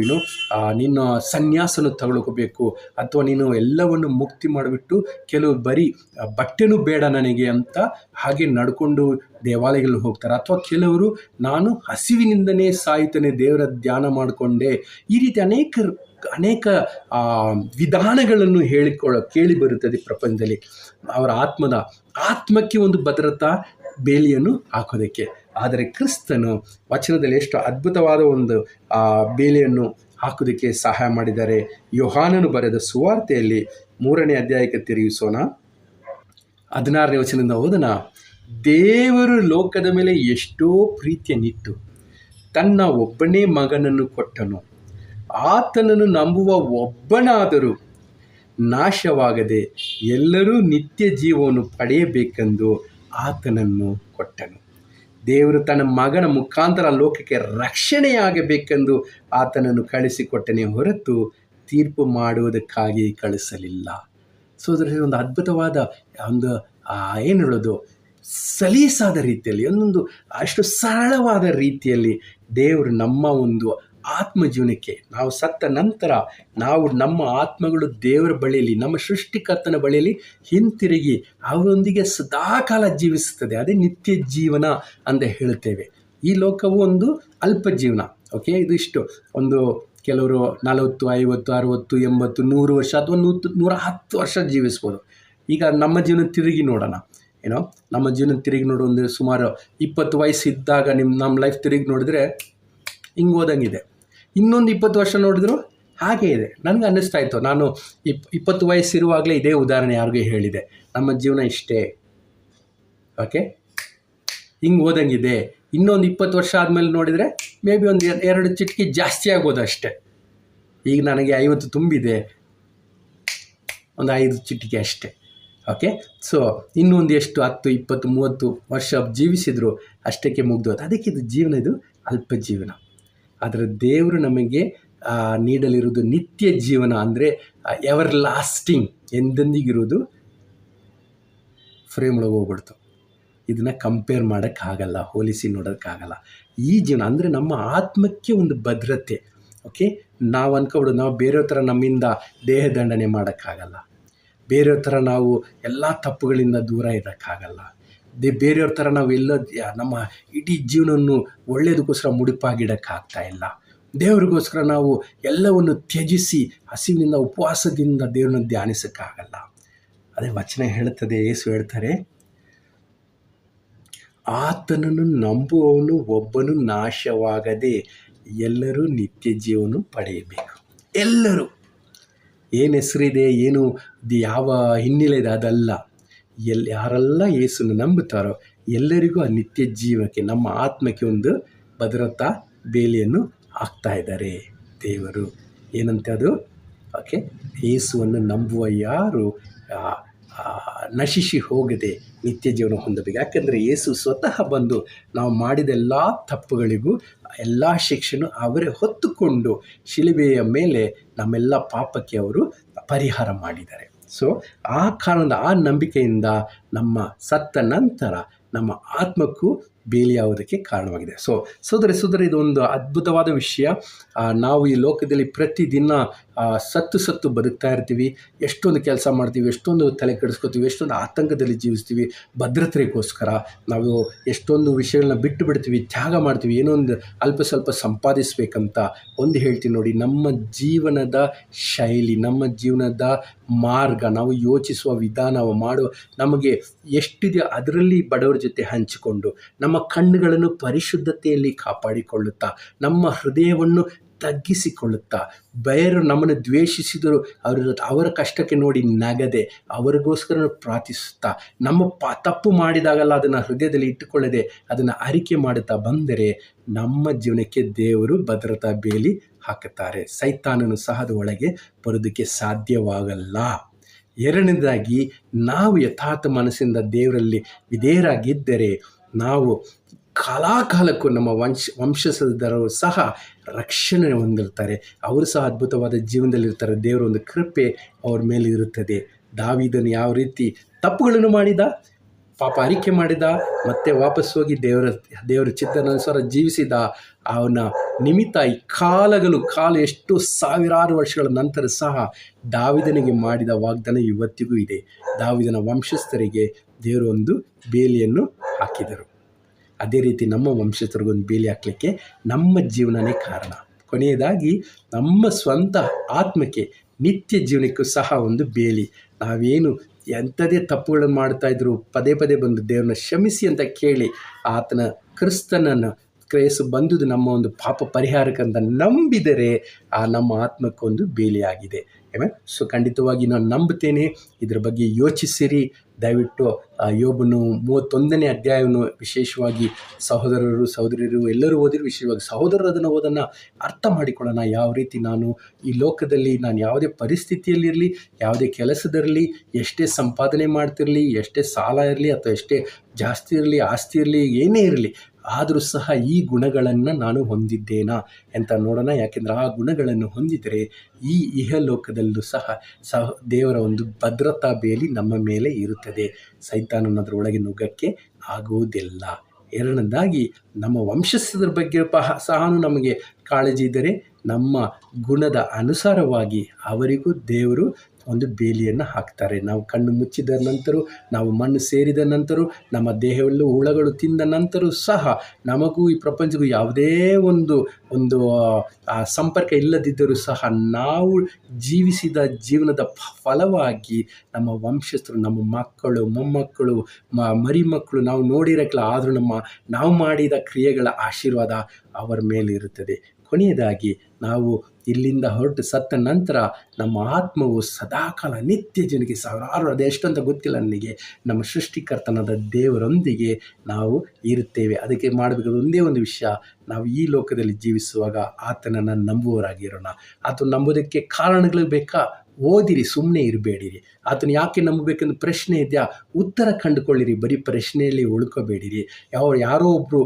ನಿನ್ನ ಸನ್ಯಾಸನ ತಗೊಳ್ಕೋಬೇಕು, ಅಥವಾ ನೀನು ಎಲ್ಲವನ್ನು ಮುಕ್ತಿ ಮಾಡಿಬಿಟ್ಟು ಕೆಲವು ಬರೀ ಬಟ್ಟೆನೂ ಬೇಡ ನನಗೆ ಅಂತ ಹಾಗೆ ನಡ್ಕೊಂಡು ದೇವಾಲಯಗಳಲ್ಲಿ ಹೋಗ್ತಾರೆ. ಅಥವಾ ಕೆಲವರು ನಾನು ಹಸಿವಿನಿಂದನೇ ಸಾಯ್ತೇನೆ, ದೇವರ ಧ್ಯಾನ ಮಾಡಿಕೊಂಡೆ, ಈ ರೀತಿ ಅನೇಕ ವಿಧಾನಗಳನ್ನು ಕೇಳಿ ಬರುತ್ತದೆ ಪ್ರಪಂಚದಲ್ಲಿ. ಅವರ ಆತ್ಮಕ್ಕೆ ಒಂದು ಭದ್ರತಾ ಬೇಲಿಯನ್ನು ಹಾಕೋದಕ್ಕೆ. ಆದರೆ ಕ್ರಿಸ್ತನು ವಚನದಲ್ಲಿ ಎಷ್ಟು ಅದ್ಭುತವಾದ ಒಂದು ಬೇಲಿಯನ್ನು ಹಾಕೋದಕ್ಕೆ ಸಹಾಯ ಮಾಡಿದ್ದಾರೆ. ಯೋಹಾನನು ಬರೆದ ಸುವಾರ್ತೆಯಲ್ಲಿ 3ನೇ ಅಧ್ಯಾಯಕ್ಕೆ ತಿರುಗಿಸೋಣ. 16ನೇ ವಚನದಿಂದ ಓದೋಣ. ದೇವರು ಲೋಕದ ಮೇಲೆ ಎಷ್ಟೋ ಪ್ರೀತಿಯನ್ನಿಟ್ಟು ತನ್ನ ಒಬ್ಬನೇ ಮಗನನ್ನು ಕೊಟ್ಟನು. ಆತನನ್ನು ನಂಬುವ ಒಬ್ಬನಾದರೂ ನಾಶವಾಗದೆ ಎಲ್ಲರೂ ನಿತ್ಯ ಜೀವವನ್ನು ಪಡೆಯಬೇಕೆಂದು ಆತನನ್ನು ಕೊಟ್ಟನು. ದೇವರು ತನ್ನ ಮಗನ ಮುಖಾಂತರ ಲೋಕಕ್ಕೆ ರಕ್ಷಣೆಯಾಗಬೇಕೆಂದು ಆತನನ್ನು ಕಳಿಸಿಕೊಟ್ಟನೇ ಹೊರತು ತೀರ್ಪು ಮಾಡುವುದಕ್ಕಾಗಿ ಕಳಿಸಲಿಲ್ಲ. ಸೊ ಅದರಲ್ಲಿ ಒಂದು ಅದ್ಭುತವಾದ ಒಂದು ಏನು ಹೇಳೋದು, ಸಲೀಸಾದ ರೀತಿಯಲ್ಲಿ, ಒಂದೊಂದು ಅಷ್ಟು ಸರಳವಾದ ರೀತಿಯಲ್ಲಿ ದೇವರು ನಮ್ಮ ಒಂದು ಆತ್ಮ ಜೀವನಕ್ಕೆ, ನಾವು ಸತ್ತ ನಂತರ ನಾವು ನಮ್ಮ ಆತ್ಮಗಳು ದೇವರ ಬಳಿಯಲ್ಲಿ, ನಮ್ಮ ಸೃಷ್ಟಿಕರ್ತನ ಬಳಿಯಲ್ಲಿ ಹಿಂತಿರುಗಿ ಅವರೊಂದಿಗೆ ಸದಾಕಾಲ ಜೀವಿಸುತ್ತದೆ. ಅದೇ ನಿತ್ಯ ಜೀವನ ಅಂತ ಹೇಳುತ್ತೇವೆ. ಈ ಲೋಕವು ಒಂದು ಅಲ್ಪ ಜೀವನ. ಓಕೆ, ಇದು ಇಷ್ಟು ಒಂದು ಕೆಲವರು 40, 50, 60, 80, 100 ವರ್ಷ ಅಥವಾ 110 ವರ್ಷ ಜೀವಿಸ್ಬೋದು. ಈಗ ನಮ್ಮ ಜೀವನ ತಿರುಗಿ ನೋಡೋಣ. ನಮ್ಮ ಜೀವನ ತಿರುಗಿ ನೋಡೋ ಸುಮಾರು 20 ವಯಸ್ಸಿದ್ದಾಗ ನಮ್ಮ ಲೈಫ್ ತಿರುಗಿ ನೋಡಿದ್ರೆ ಹಿಂಗೆ ಹೋದಂಗಿದೆ. ಇನ್ನೊಂದು 20 ವರ್ಷ ನೋಡಿದ್ರು ಹಾಗೇ ಇದೆ. ನನಗೆ ಅನ್ನಿಸ್ತಾ ಇತ್ತು, ನಾನು 20 ವಯಸ್ಸಿರುವಾಗಲೇ ಇದೇ ಉದಾಹರಣೆ ಯಾರಿಗೂ ಹೇಳಿದೆ, ನಮ್ಮ ಜೀವನ ಇಷ್ಟೇ, ಓಕೆ ಹಿಂಗೆ ಹೋದಂಗಿದೆ. ಇನ್ನೊಂದು 20 ವರ್ಷ ಆದಮೇಲೆ ನೋಡಿದರೆ ಮೇ ಬಿ ಒಂದು 2 ಚಿಟಿಕೆ ಜಾಸ್ತಿ ಆಗ್ಬೋದು ಅಷ್ಟೇ. ಈಗ ನನಗೆ 50 ತುಂಬಿದೆ, ಒಂದು 5 ಚಿಟಿಕೆ ಅಷ್ಟೇ. ಓಕೆ, ಸೊ ಇನ್ನೊಂದು ಎಷ್ಟು 10, 20, 30 ವರ್ಷ ಜೀವಿಸಿದ್ರು ಅಷ್ಟಕ್ಕೆ ಮುಗ್ದೋದು. ಅದಕ್ಕೆ ಇದು ಜೀವನ, ಇದು ಅಲ್ಪ ಜೀವನ. ಆದರೆ ದೇವರು ನಮಗೆ ನೀಡಲಿರುವುದು ನಿತ್ಯ ಜೀವನ, ಅಂದರೆ ಎವರ್ ಲಾಸ್ಟಿಂಗ್, ಎಂದೆಂದಿಗಿರೋದು. ಫ್ರೇಮ್ ಒಳಗೆ ಹೋಗ್ಬಿಡ್ತು. ಇದನ್ನು ಕಂಪೇರ್ ಮಾಡೋಕ್ಕಾಗಲ್ಲ, ಹೋಲಿಸಿ ನೋಡೋಕ್ಕಾಗಲ್ಲ. ಈ ಜೀವನ ಅಂದರೆ ನಮ್ಮ ಆತ್ಮಕ್ಕೆ ಒಂದು ಭದ್ರತೆ. ಓಕೆ, ನಾವು ಅಂದ್ಕೊಬಿಡೋದು ನಾವು ಬೇರೆಯವ್ರ ಥರ ನಮ್ಮಿಂದ ದೇಹದಂಡನೆ ಮಾಡೋಕ್ಕಾಗಲ್ಲ, ಬೇರೆಯವ್ರ ಥರ ನಾವು ಎಲ್ಲ ತಪ್ಪುಗಳಿಂದ ದೂರ ಇರೋಕ್ಕಾಗಲ್ಲ, ಬೇರೆಯವ್ರ ಥರ ನಾವು ನಮ್ಮ ಇಡೀ ಜೀವನವನ್ನು ಒಳ್ಳೆಯದಕ್ಕೋಸ್ಕರ ಮುಡಿಪಾಗಿಡೋಕ್ಕಾಗ್ತಾ ಇಲ್ಲ. ದೇವರಿಗೋಸ್ಕರ ನಾವು ಎಲ್ಲವನ್ನು ತ್ಯಜಿಸಿ ಹಸಿವಿನಿಂದ ಉಪವಾಸದಿಂದ ದೇವರನ್ನು ಧ್ಯಾನಿಸೋಕ್ಕಾಗಲ್ಲ. ಅದೇ ವಚನ ಹೇಳುತ್ತದೆ, ಯೇಸು ಹೇಳ್ತಾರೆ, ಆತನನ್ನು ನಂಬುವವನು ಒಬ್ಬನು ನಾಶವಾಗದೆ ಎಲ್ಲರೂ ನಿತ್ಯ ಜೀವನ ಪಡೆಯಬೇಕು. ಎಲ್ಲರೂ, ಏನು ಹೆಸರಿದೆ, ಏನು ಯಾವ ಹಿನ್ನೆಲೆ ಇದೆ ಅದಲ್ಲ. ಯಾರೆಲ್ಲ ಯೇಸುವನ್ನು ನಂಬುತ್ತಾರೋ ಎಲ್ಲರಿಗೂ ಆ ನಿತ್ಯ ಜೀವಕ್ಕೆ, ನಮ್ಮ ಆತ್ಮಕ್ಕೆ ಒಂದು ಭದ್ರತಾ ಬೇಲಿಯನ್ನು ಹಾಕ್ತಾ ಇದ್ದಾರೆ ದೇವರು. ಏನಂತೆ ಅದು? ಓಕೆ, ಯೇಸುವನ್ನು ನಂಬುವ ಯಾರು ನಶಿಸಿ ಹೋಗದೆ ನಿತ್ಯ ಜೀವನ ಹೊಂದಬೇಕು. ಯಾಕೆಂದರೆ ಯೇಸು ಸ್ವತಃ ಬಂದು ನಾವು ಮಾಡಿದ ಎಲ್ಲ ತಪ್ಪುಗಳಿಗೂ ಎಲ್ಲ ಶಿಕ್ಷೆಯನ್ನು ಅವರೇ ಹೊತ್ತುಕೊಂಡು ಶಿಲುಬೆಯ ಮೇಲೆ ನಮ್ಮೆಲ್ಲ ಪಾಪಕ್ಕೆ ಅವರು ಪರಿಹಾರ ಮಾಡಿದ್ದಾರೆ. ಸೊ ಆ ಕಾರಣದ ಆ ನಂಬಿಕೆಯಿಂದ ನಮ್ಮ ಸತ್ತ ನಂತರ ನಮ್ಮ ಆತ್ಮಕ್ಕೂ ಬೇಲಿಯಾವುದಕ್ಕೆ ಕಾರಣವಾಗಿದೆ. ಸೊ ಸೋದರ ಇದೊಂದು ಅದ್ಭುತವಾದ ವಿಷಯ. ನಾವು ಈ ಲೋಕದಲ್ಲಿ ಪ್ರತಿದಿನ ಸತ್ತು ಬದುಕ್ತಾ ಇರ್ತೀವಿ. ಎಷ್ಟೊಂದು ಕೆಲಸ ಮಾಡ್ತೀವಿ, ಎಷ್ಟೊಂದು ತಲೆ ಕೆಡಿಸ್ಕೊತೀವಿ, ಎಷ್ಟೊಂದು ಆತಂಕದಲ್ಲಿ ಜೀವಿಸ್ತೀವಿ. ಭದ್ರತೆಗೋಸ್ಕರ ನಾವು ಎಷ್ಟೊಂದು ವಿಷಯಗಳನ್ನ ಬಿಟ್ಟು ಬಿಡ್ತೀವಿ, ತ್ಯಾಗ ಮಾಡ್ತೀವಿ, ಏನೋ ಒಂದು ಅಲ್ಪ ಸ್ವಲ್ಪ ಸಂಪಾದಿಸ್ಬೇಕಂತ. ಒಂದು ಹೇಳ್ತೀನಿ ನೋಡಿ, ನಮ್ಮ ಜೀವನದ ಶೈಲಿ, ನಮ್ಮ ಜೀವನದ ಮಾರ್ಗ, ನಾವು ಯೋಚಿಸುವ ವಿಧಾನ, ಮಾಡುವ ನಮಗೆ ಎಷ್ಟಿದೆ ಅದರಲ್ಲಿ ಬಡವರ ಜೊತೆ ಹಂಚಿಕೊಂಡು, ನಮ್ಮ ಕಣ್ಣುಗಳನ್ನು ಪರಿಶುದ್ಧತೆಯಲ್ಲಿ ಕಾಪಾಡಿಕೊಳ್ಳುತ್ತಾ, ನಮ್ಮ ಹೃದಯವನ್ನು ತಗ್ಗಿಸಿಕೊಳ್ಳುತ್ತಾ, ಬೇರೆ ನಮ್ಮನ್ನು ದ್ವೇಷಿಸಿದರು ಅವರ ಕಷ್ಟಕ್ಕೆ ನೋಡಿ ನಗದೆ ಅವರಿಗೋಸ್ಕರ ಪ್ರಾರ್ಥಿಸುತ್ತಾ, ನಮ್ಮ ತಪ್ಪು ಮಾಡಿದಾಗಲ್ಲ ಅದನ್ನು ಹೃದಯದಲ್ಲಿ ಇಟ್ಟುಕೊಳ್ಳದೆ ಅದನ್ನು ಅರಿಕೆ ಮಾಡುತ್ತಾ ಬಂದರೆ ನಮ್ಮ ಜೀವನಕ್ಕೆ ದೇವರು ಭದ್ರತಾ ಬೇಲಿ ಹಾಕುತ್ತಾರೆ. ಸೈತಾನನು ಸಹ ಒಳಗೆ ಬರೋದಕ್ಕೆ ಸಾಧ್ಯವಾಗಲ್ಲ. ಎರಡನೇದಾಗಿ, ನಾವು ಯಥಾರ್ಥ ಮನಸ್ಸಿಂದ ದೇವರಲ್ಲಿ ವಿಧೇಯರಾಗಿದ್ದರೆ ನಾವು ಕಾಲಾಕಾಲಕ್ಕೂ ನಮ್ಮ ವಂಶಸ್ಥರು ಸಹ ರಕ್ಷಣೆ ಹೊಂದಿರ್ತಾರೆ. ಅವರು ಸಹ ಅದ್ಭುತವಾದ ಜೀವನದಲ್ಲಿರ್ತಾರೆ. ದೇವರ ಒಂದು ಕೃಪೆ ಅವ್ರ ಮೇಲೆ ಇರುತ್ತದೆ. ದಾವೀದನು ಯಾವ ರೀತಿ ತಪ್ಪುಗಳನ್ನು ಮಾಡಿದ, ಪಾಪ ಅರಿಕೆ ಮಾಡಿದ, ಮತ್ತೆ ವಾಪಸ್ ಹೋಗಿ ದೇವರ ಚಿತ್ತನುಸಾರ ಜೀವಿಸಿದ, ಅವನ ನಿಮಿತ್ತ ಈ ಕಾಲ ಎಷ್ಟು ಸಾವಿರಾರು ವರ್ಷಗಳ ನಂತರ ಸಹ ದಾವೀದನಿಗೆ ಮಾಡಿದ ವಾಗ್ದಾನ ಇವತ್ತಿಗೂ ಇದೆ. ದಾವೀದನ ವಂಶಸ್ಥರಿಗೆ ದೇವರು ಒಂದು ಬೇಲಿಯನ್ನು ಹಾಕಿದರು. ಅದೇ ರೀತಿ ನಮ್ಮ ವಂಶಸ್ಥರಿಗೊಂದು ಬೇಲಿ ಹಾಕಲಿಕ್ಕೆ ನಮ್ಮ ಜೀವನನೇ ಕಾರಣ. ಕೊನೆಯದಾಗಿ, ನಮ್ಮ ಸ್ವಂತ ಆತ್ಮಕ್ಕೆ ನಿತ್ಯ ಜೀವನಕ್ಕೂ ಸಹ ಒಂದು ಬೇಲಿ. ನಾವೇನು ಎಂಥದೇ ತಪ್ಪುಗಳನ್ನು ಮಾಡ್ತಾಯಿದ್ರು ಪದೇ ಬಂದು ದೇವ್ರನ್ನ ಕ್ಷಮಿಸಿ ಅಂತ ಕೇಳಿ ಆತನ ಕ್ರಿಸ್ತನನ್ನು ಕ್ರೈಸ್ತ ಬಂದುದು ನಮ್ಮ ಒಂದು ಪಾಪ ಪರಿಹಾರಕ್ಕಂತ ನಂಬಿದರೆ ಆ ನಮ್ಮ ಆತ್ಮಕ್ಕೊಂದು ಬೇಲಿಯಾಗಿದೆ. ಸೊ ಖಂಡಿತವಾಗಿ ನಾನು ನಂಬುತ್ತೇನೆ. ಇದರ ಬಗ್ಗೆ ಯೋಚಿಸಿರಿ. ದಯವಿಟ್ಟು ಯೋಬನು 31ನೇ ಅಧ್ಯಾಯವನ್ನು ವಿಶೇಷವಾಗಿ ಸಹೋದರರು ಸಹೋದರಿಯರು ಎಲ್ಲರೂ ಓದಿರು. ವಿಶೇಷವಾಗಿ ಸಹೋದರರು ಅದನ್ನು ಓದನ್ನು ಅರ್ಥ ಮಾಡಿಕೊಳ್ಳೋಣ. ಯಾವ ರೀತಿ ನಾನು ಈ ಲೋಕದಲ್ಲಿ ನಾನು ಯಾವುದೇ ಪರಿಸ್ಥಿತಿಯಲ್ಲಿರಲಿ, ಯಾವುದೇ ಕೆಲಸದಿರಲಿ, ಎಷ್ಟೇ ಸಂಪಾದನೆ ಮಾಡ್ತಿರಲಿ, ಎಷ್ಟೇ ಸಾಲ ಇರಲಿ ಅಥವಾ ಎಷ್ಟೇ ಜಾಸ್ತಿ ಇರಲಿ, ಆಸ್ತಿ ಇರಲಿ, ಏನೇ ಇರಲಿ, ಆದರೂ ಸಹ ಈ ಗುಣಗಳನ್ನು ನಾನು ಹೊಂದಿದ್ದೇನಾ ಅಂತ ನೋಡೋಣ. ಯಾಕೆಂದರೆ ಆ ಗುಣಗಳನ್ನು ಹೊಂದಿದರೆ ಈ ಇಹಲೋಕದಲ್ಲೂ ಸಹ ದೇವರ ಒಂದು ಭದ್ರತಾ ಬೇಲಿ ನಮ್ಮ ಮೇಲೆ ಇರುತ್ತದೆ. ಸೈತಾನನದ್ರ ಒಳಗೆ ನುಗ್ಗಕ್ಕೆ ಆಗುವುದಿಲ್ಲ. ಎರಡನೇದಾಗಿ ನಮ್ಮ ವಂಶಸ್ಥರ ಬಗ್ಗೆ ಸಹ ನಮಗೆ ಕಾಳಜಿ ಇದ್ದರೆ ನಮ್ಮ ಗುಣದ ಅನುಸಾರವಾಗಿ ಅವರಿಗೂ ದೇವರು ಒಂದು ಬೇಲಿಯನ್ನು ಹಾಕ್ತಾರೆ. ನಾವು ಕಣ್ಣು ಮುಚ್ಚಿದ ನಂತರ, ನಾವು ಮಣ್ಣು ಸೇರಿದ ನಂತರ, ನಮ್ಮ ದೇಹದಲ್ಲೂ ಹುಳಗಳು ತಿಂದ ನಂತರ ಸಹ ನಮಗೂ ಈ ಪ್ರಪಂಚಕ್ಕೂ ಯಾವುದೇ ಒಂದು ಸಂಪರ್ಕ ಇಲ್ಲದಿದ್ದರೂ ಸಹ ನಾವು ಜೀವಿಸಿದ ಜೀವನದ ಫಲವಾಗಿ ನಮ್ಮ ವಂಶಸ್ಥರು, ನಮ್ಮ ಮಕ್ಕಳು, ಮೊಮ್ಮಕ್ಕಳು, ಮರಿಮಕ್ಕಳು ನಾವು ನೋಡಿರಕ್ಕಿಲ್ಲ, ಆದರೂ ನಾವು ಮಾಡಿದ ಕ್ರಿಯೆಗಳ ಆಶೀರ್ವಾದ ಅವರ ಮೇಲೆ ಇರುತ್ತದೆ. ಕೊನೆಯದಾಗಿ ನಾವು ಇಲ್ಲಿಂದ ಹೊರಟು ಸತ್ತ ನಂತರ ನಮ್ಮ ಆತ್ಮವು ಸದಾಕಾಲ ನಿತ್ಯ ಜೀವನಕ್ಕೆ ಸಾವಿರಾರು, ಅದೆಷ್ಟಂತ ಗೊತ್ತಿಲ್ಲ ನನಗೆ, ನಮ್ಮ ಸೃಷ್ಟಿಕರ್ತನಾದ ದೇವರೊಂದಿಗೆ ನಾವು ಇರುತ್ತೇವೆ. ಅದಕ್ಕೆ ಮಾಡಬೇಕಾದ ಒಂದೇ ಒಂದು ವಿಷಯ, ನಾವು ಈ ಲೋಕದಲ್ಲಿ ಜೀವಿಸುವಾಗ ಆತನನ್ನು ನಂಬುವವರಾಗಿರೋಣ. ಆತನ ನಂಬೋದಕ್ಕೆ ಕಾರಣಗಳು ಬೇಕಾ? ಓದಿರಿ, ಸುಮ್ಮನೆ ಇರಬೇಡಿರಿ. ಆತನ ಯಾಕೆ ನಂಬಬೇಕೆಂದು ಪ್ರಶ್ನೆ ಇದೆಯಾ? ಉತ್ತರ ಕಂಡುಕೊಳ್ಳಿರಿ. ಬರೀ ಪ್ರಶ್ನೆಯಲ್ಲಿ ಉಳ್ಕೋಬೇಡಿರಿ. ಯಾರೋ ಒಬ್ಬರು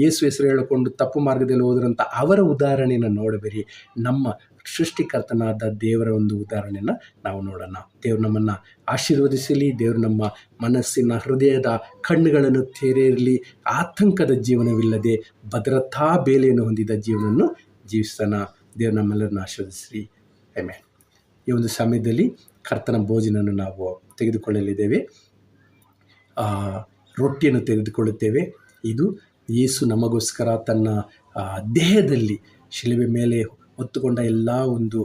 ಯೇಸು ಹೆಸರು ಹೇಳಿಕೊಂಡು ತಪ್ಪು ಮಾರ್ಗದಲ್ಲಿ ಹೋದ್ರಂತ ಅವರ ಉದಾಹರಣೆಯನ್ನು ನೋಡಬೇಡಿ. ನಮ್ಮ ಸೃಷ್ಟಿಕರ್ತನಾದ ದೇವರ ಒಂದು ಉದಾಹರಣೆಯನ್ನು ನಾವು ನೋಡೋಣ. ದೇವರು ನಮ್ಮನ್ನು ಆಶೀರ್ವದಿಸಲಿ. ದೇವರು ನಮ್ಮ ಮನಸ್ಸಿನ ಹೃದಯದ ಕಣ್ಣುಗಳನ್ನು ತೆರೆಯಿರಲಿ. ಆತಂಕದ ಜೀವನವಿಲ್ಲದೆ ಭದ್ರತಾ ಬೇಲೆಯನ್ನು ಹೊಂದಿದ ಜೀವನವನ್ನು ಜೀವಿಸೋಣ. ದೇವರು ನಮ್ಮೆಲ್ಲರನ್ನು ಆಶೀರ್ವದಿಸಲಿ. ಆಮೆನ್. ಈ ಒಂದು ಸಮಯದಲ್ಲಿ ಕರ್ತನ ಭೋಜನವನ್ನು ನಾವು ತೆಗೆದುಕೊಳ್ಳಲಿದ್ದೇವೆ. ರೊಟ್ಟಿಯನ್ನು ತೆಗೆದುಕೊಳ್ಳುತ್ತೇವೆ. ಇದು ಯೇಸು ನಮಗೋಸ್ಕರ ತನ್ನ ದೇಹದಲ್ಲಿ ಶಿಲುಬೆ ಮೇಲೆ ಹೊತ್ತುಕೊಂಡ ಎಲ್ಲ ಒಂದು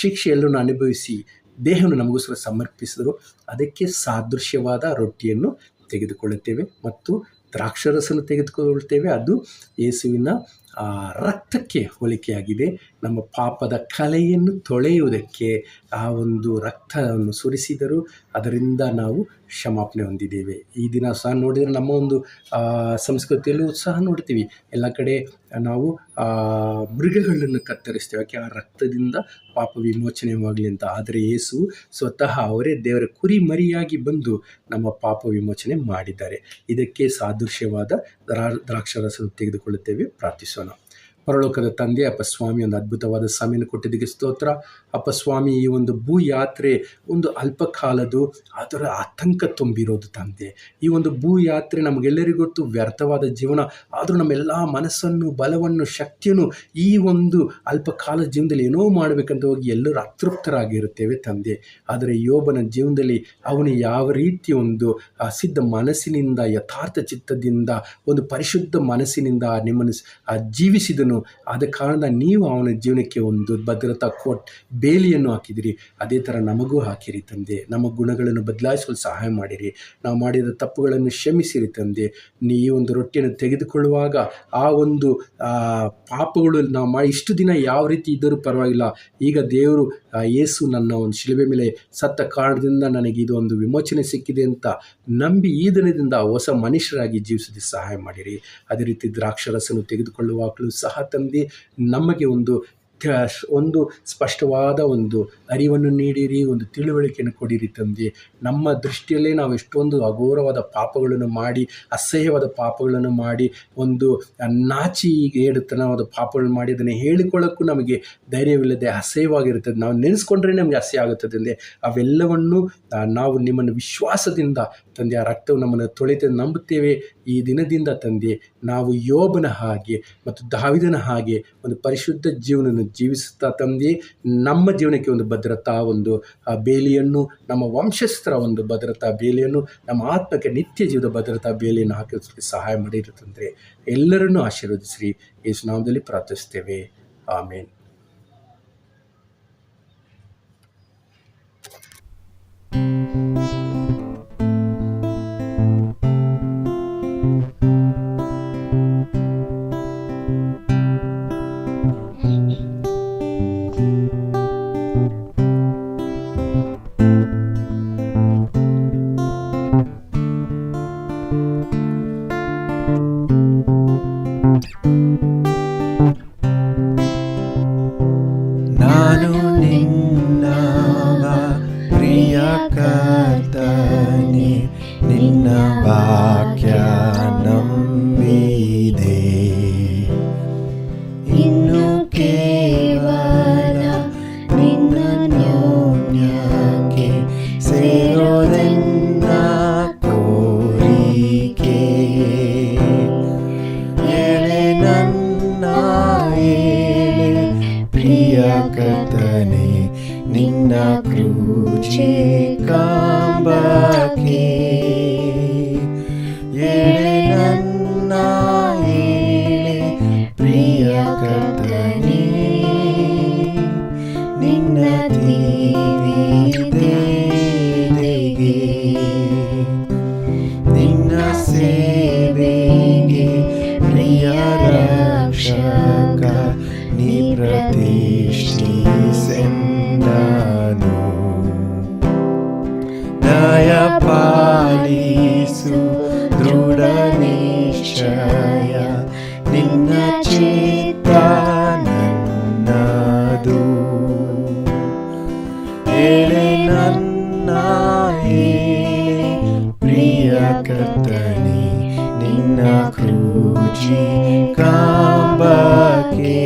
ಶಿಕ್ಷೆಯನ್ನು ಅನುಭವಿಸಿ ದೇಹವನ್ನು ನಮಗೋಸ್ಕರ ಸಮರ್ಪಿಸಿದರು. ಅದಕ್ಕೆ ಸಾದೃಶ್ಯವಾದ ರೊಟ್ಟಿಯನ್ನು ತೆಗೆದುಕೊಳ್ಳುತ್ತೇವೆ ಮತ್ತು ದ್ರಾಕ್ಷಾರಸವನ್ನು ತೆಗೆದುಕೊಳ್ಳುತ್ತೇವೆ. ಅದು ಯೇಸುವಿನ ರಕ್ತಕ್ಕೆ ಹೋಲಿಕೆಯಾಗಿದೆ. ನಮ್ಮ ಪಾಪದ ಕಲೆಯನ್ನು ತೊಳೆಯುವುದಕ್ಕೆ ಆ ಒಂದು ರಕ್ತವನ್ನು ಸುರಿಸಿದರು. ಅದರಿಂದ ನಾವು ಕ್ಷಮಾಪಣೆ ಹೊಂದಿದ್ದೇವೆ. ಈ ದಿನ ಸಹ ನೋಡಿದರೆ ನಮ್ಮ ಒಂದು ಸಂಸ್ಕೃತಿಯಲ್ಲೂ ಸಹ ನೋಡ್ತೀವಿ, ಎಲ್ಲ ಕಡೆ ನಾವು ಮೃಗಗಳನ್ನು ಕತ್ತರಿಸ್ತೇವೆ. ಯಾಕೆ? ಆ ರಕ್ತದಿಂದ ಪಾಪ ವಿಮೋಚನೆಯಾಗಲಿ ಅಂತ. ಆದರೆ ಯೇಸು ಸ್ವತಃ ಅವರೇ ದೇವರ ಕುರಿ ಮರಿಯಾಗಿ ಬಂದು ನಮ್ಮ ಪಾಪ ವಿಮೋಚನೆ ಮಾಡಿದ್ದಾರೆ. ಇದಕ್ಕೆ ಸಾದೃಶ್ಯವಾದ ದ್ರಾಕ್ಷಾರಸವನ್ನು ತೆಗೆದುಕೊಳ್ಳುತ್ತೇವೆ. ಪ್ರಾರ್ಥಿಸೋಣ. ಪರಲೋಕದ ತಂದೆ, ಅಪ್ಪ ಸ್ವಾಮಿ, ಒಂದು ಅದ್ಭುತವಾದ ಸಮಯವನ್ನು ಕೊಟ್ಟಿದ್ದಕ್ಕೆ ಸ್ತೋತ್ರ. ಅಪ್ಪ ಸ್ವಾಮಿ, ಈ ಒಂದು ಭೂ ಯಾತ್ರೆ ಒಂದು ಅಲ್ಪ ಕಾಲದ್ದು, ಅದರ ಆತಂಕ ತುಂಬಿರೋದು ತಂದೆ. ಈ ಒಂದು ಭೂ ಯಾತ್ರೆ ನಮಗೆಲ್ಲರಿಗೂ ಗೊತ್ತು, ವ್ಯರ್ಥವಾದ ಜೀವನ. ಆದರೂ ನಮ್ಮೆಲ್ಲ ಮನಸ್ಸನ್ನು, ಬಲವನ್ನು, ಶಕ್ತಿಯನ್ನು ಈ ಒಂದು ಅಲ್ಪ ಕಾಲದ ಜೀವನದಲ್ಲಿ ಏನೋ ಮಾಡಬೇಕಂತ ಹೋಗಿ ಎಲ್ಲರೂ ಅತೃಪ್ತರಾಗಿರುತ್ತೇವೆ ತಂದೆ. ಆದರೆ ಯೋಬನ ಜೀವನದಲ್ಲಿ ಅವನು ಯಾವ ರೀತಿ ಒಂದು ಸಿದ್ಧ ಮನಸ್ಸಿನಿಂದ, ಯಥಾರ್ಥ ಚಿತ್ತದಿಂದ, ಒಂದು ಪರಿಶುದ್ಧ ಮನಸ್ಸಿನಿಂದ ನಿಮ್ಮನ್ನು ಜೀವಿಸಿದನು. ಆದ ಕಾರಣ ನೀವು ಅವನ ಜೀವನಕ್ಕೆ ಒಂದು ಭದ್ರತಾ ಬೇಲಿಯನ್ನು ಹಾಕಿದಿರಿ. ಅದೇ ಥರ ನಮಗೂ ಹಾಕಿರಿ ತಂದೆ. ನಮ್ಮ ಗುಣಗಳನ್ನು ಬದಲಾಯಿಸಲು ಸಹಾಯ ಮಾಡಿರಿ. ನಾವು ಮಾಡಿದ ತಪ್ಪುಗಳನ್ನು ಕ್ಷಮಿಸಿರಿ ತಂದೆ. ನೀವು ಒಂದು ರೊಟ್ಟಿಯನ್ನು ತೆಗೆದುಕೊಳ್ಳುವಾಗ ಆ ಒಂದು ಪಾಪಗಳು ನಾವು ಮಾಡಿ ಇಷ್ಟು ದಿನ ಯಾವ ರೀತಿ ಇದ್ದರೂ ಪರವಾಗಿಲ್ಲ, ಈಗ ದೇವರು ಯೇಸು ನನ್ನ ಒಂದು ಶಿಲುಬೆ ಮೇಲೆ ಸತ್ತ ಕಾರಣದಿಂದ ನನಗೆ ಇದು ಒಂದು ವಿಮೋಚನೆ ಸಿಕ್ಕಿದೆ ಅಂತ ನಂಬಿ ಈ ದಿನದಿಂದ ಹೊಸ ಮನುಷ್ಯರಾಗಿ ಜೀವಿಸೋದಕ್ಕೆ ಸಹಾಯ ಮಾಡಿರಿ. ಅದೇ ರೀತಿ ದ್ರಾಕ್ಷಾರಸವನ್ನು ತೆಗೆದುಕೊಳ್ಳುವಾಗಲೂ ಸಹ ತಂದೆ ನಮಗೆ ಒಂದು ಸ್ಪಷ್ಟವಾದ ಒಂದು ಅರಿವನ್ನು ನೀಡಿರಿ, ಒಂದು ತಿಳುವಳಿಕೆಯನ್ನು ಕೊಡಿರಿ ತಂದೆ. ನಮ್ಮ ದೃಷ್ಟಿಯಲ್ಲೇ ನಾವು ಎಷ್ಟೊಂದು ಅಘೋರವಾದ ಪಾಪಗಳನ್ನು ಮಾಡಿ, ಅಸಹ್ಯವಾದ ಪಾಪಗಳನ್ನು ಮಾಡಿ, ಒಂದು ನಾಚಿಗೇಡುತನವಾದ ಪಾಪಗಳನ್ನು ಮಾಡಿ ಅದನ್ನು ಹೇಳಿಕೊಳ್ಳೋಕ್ಕೂ ನಮಗೆ ಧೈರ್ಯವಿಲ್ಲದೆ ಅಸಹ್ಯವಾಗಿರುತ್ತದೆ. ನಾವು ನೆನೆಸ್ಕೊಂಡ್ರೆ ನಮಗೆ ಅಸಹ್ಯ ಆಗುತ್ತದೆ ತಂದೆ. ಅವೆಲ್ಲವನ್ನು ನಾವು ನಿಮ್ಮನ್ನು ವಿಶ್ವಾಸದಿಂದ ತಂದೆ, ಆ ರಕ್ತವು ನಮ್ಮನ್ನು ತೊಳೆದು ನಂಬುತ್ತೇವೆ. ಈ ದಿನದಿಂದ ತಂದೆ ನಾವು ಯೋಬನ ಹಾಗೆ ಮತ್ತು ದಾವಿದನ ಹಾಗೆ ಒಂದು ಪರಿಶುದ್ಧ ಜೀವನವನ್ನು ಜೀವಿಸುತ್ತಾ ತಂದೆ, ನಮ್ಮ ಜೀವನಕ್ಕೆ ಒಂದು ಭದ್ರತಾ ಒಂದು ಬೇಲಿಯನ್ನು, ನಮ್ಮ ವಂಶಸ್ಥರ ಒಂದು ಭದ್ರತಾ ಬೇಲಿಯನ್ನು, ನಮ್ಮ ಆತ್ಮಕ್ಕೆ ನಿತ್ಯ ಜೀವದ ಭದ್ರತಾ ಬೇಲಿಯನ್ನು ಹಾಕೋದಕ್ಕೆ ಸಹಾಯ ಮಾಡಿರುತ್ತಂದರೆ ಎಲ್ಲರನ್ನೂ ಆಶೀರ್ವದಿಸ್ರಿ. ಯೇಸು ನಾಮದಲ್ಲಿ ಪ್ರಾರ್ಥಿಸ್ತೇವೆ. ಆಮೇನ್. ನಾನು ನಿನ್ನವ ಪ್ರಿಯ ಕರ್ತನೆ, ನಿನ್ನ ವಾಕ್ಯ ನಂಬಿದೆ. ಇನ್ನು ಕೇವಲ ನಿನ್ನ ನ್ಯೋನ್ಯಕ್ಕೆ ಸೇರೋದೆನ್ನ ಕೋರಿಕೆ. ಏಳೆ ನನ್ನ ಏಳೆ ಪ್ರಿಯ ಕರ್ತನೆ, ನಿನ್ನ ಕ್ರೂಜಿ ಕಾಂಬಕ್ಕೆ. ಏಳೆ ನನ್ನ ಏಳೆ ಪ್ರಿಯ ಕರ್ತನೆ, ನಿನ್ನ ತೀವಿದೆಗೆ. ನಿನ್ನ ಸೇವೆಗೆ ಪ್ರಿಯ ರಕ್ಷಕ, ನೀ ಪ್ರತಿಷ್ಠಿಸೆಂದನು. ದಯ ಪಾಲಿಸು ದೃಢ ನಿಶ್ಚಯ, ನಿನ್ನ ಚಿತ್ತ ನನ್ನದು. ಏಳೆ ನನ್ನ ಏಳೆ ಪ್ರಿಯ ಕರ್ತನೆ, ನಿನ್ನ ಕ್ರೂಜಿ ಕಾಂಬಕ್ಕೆ.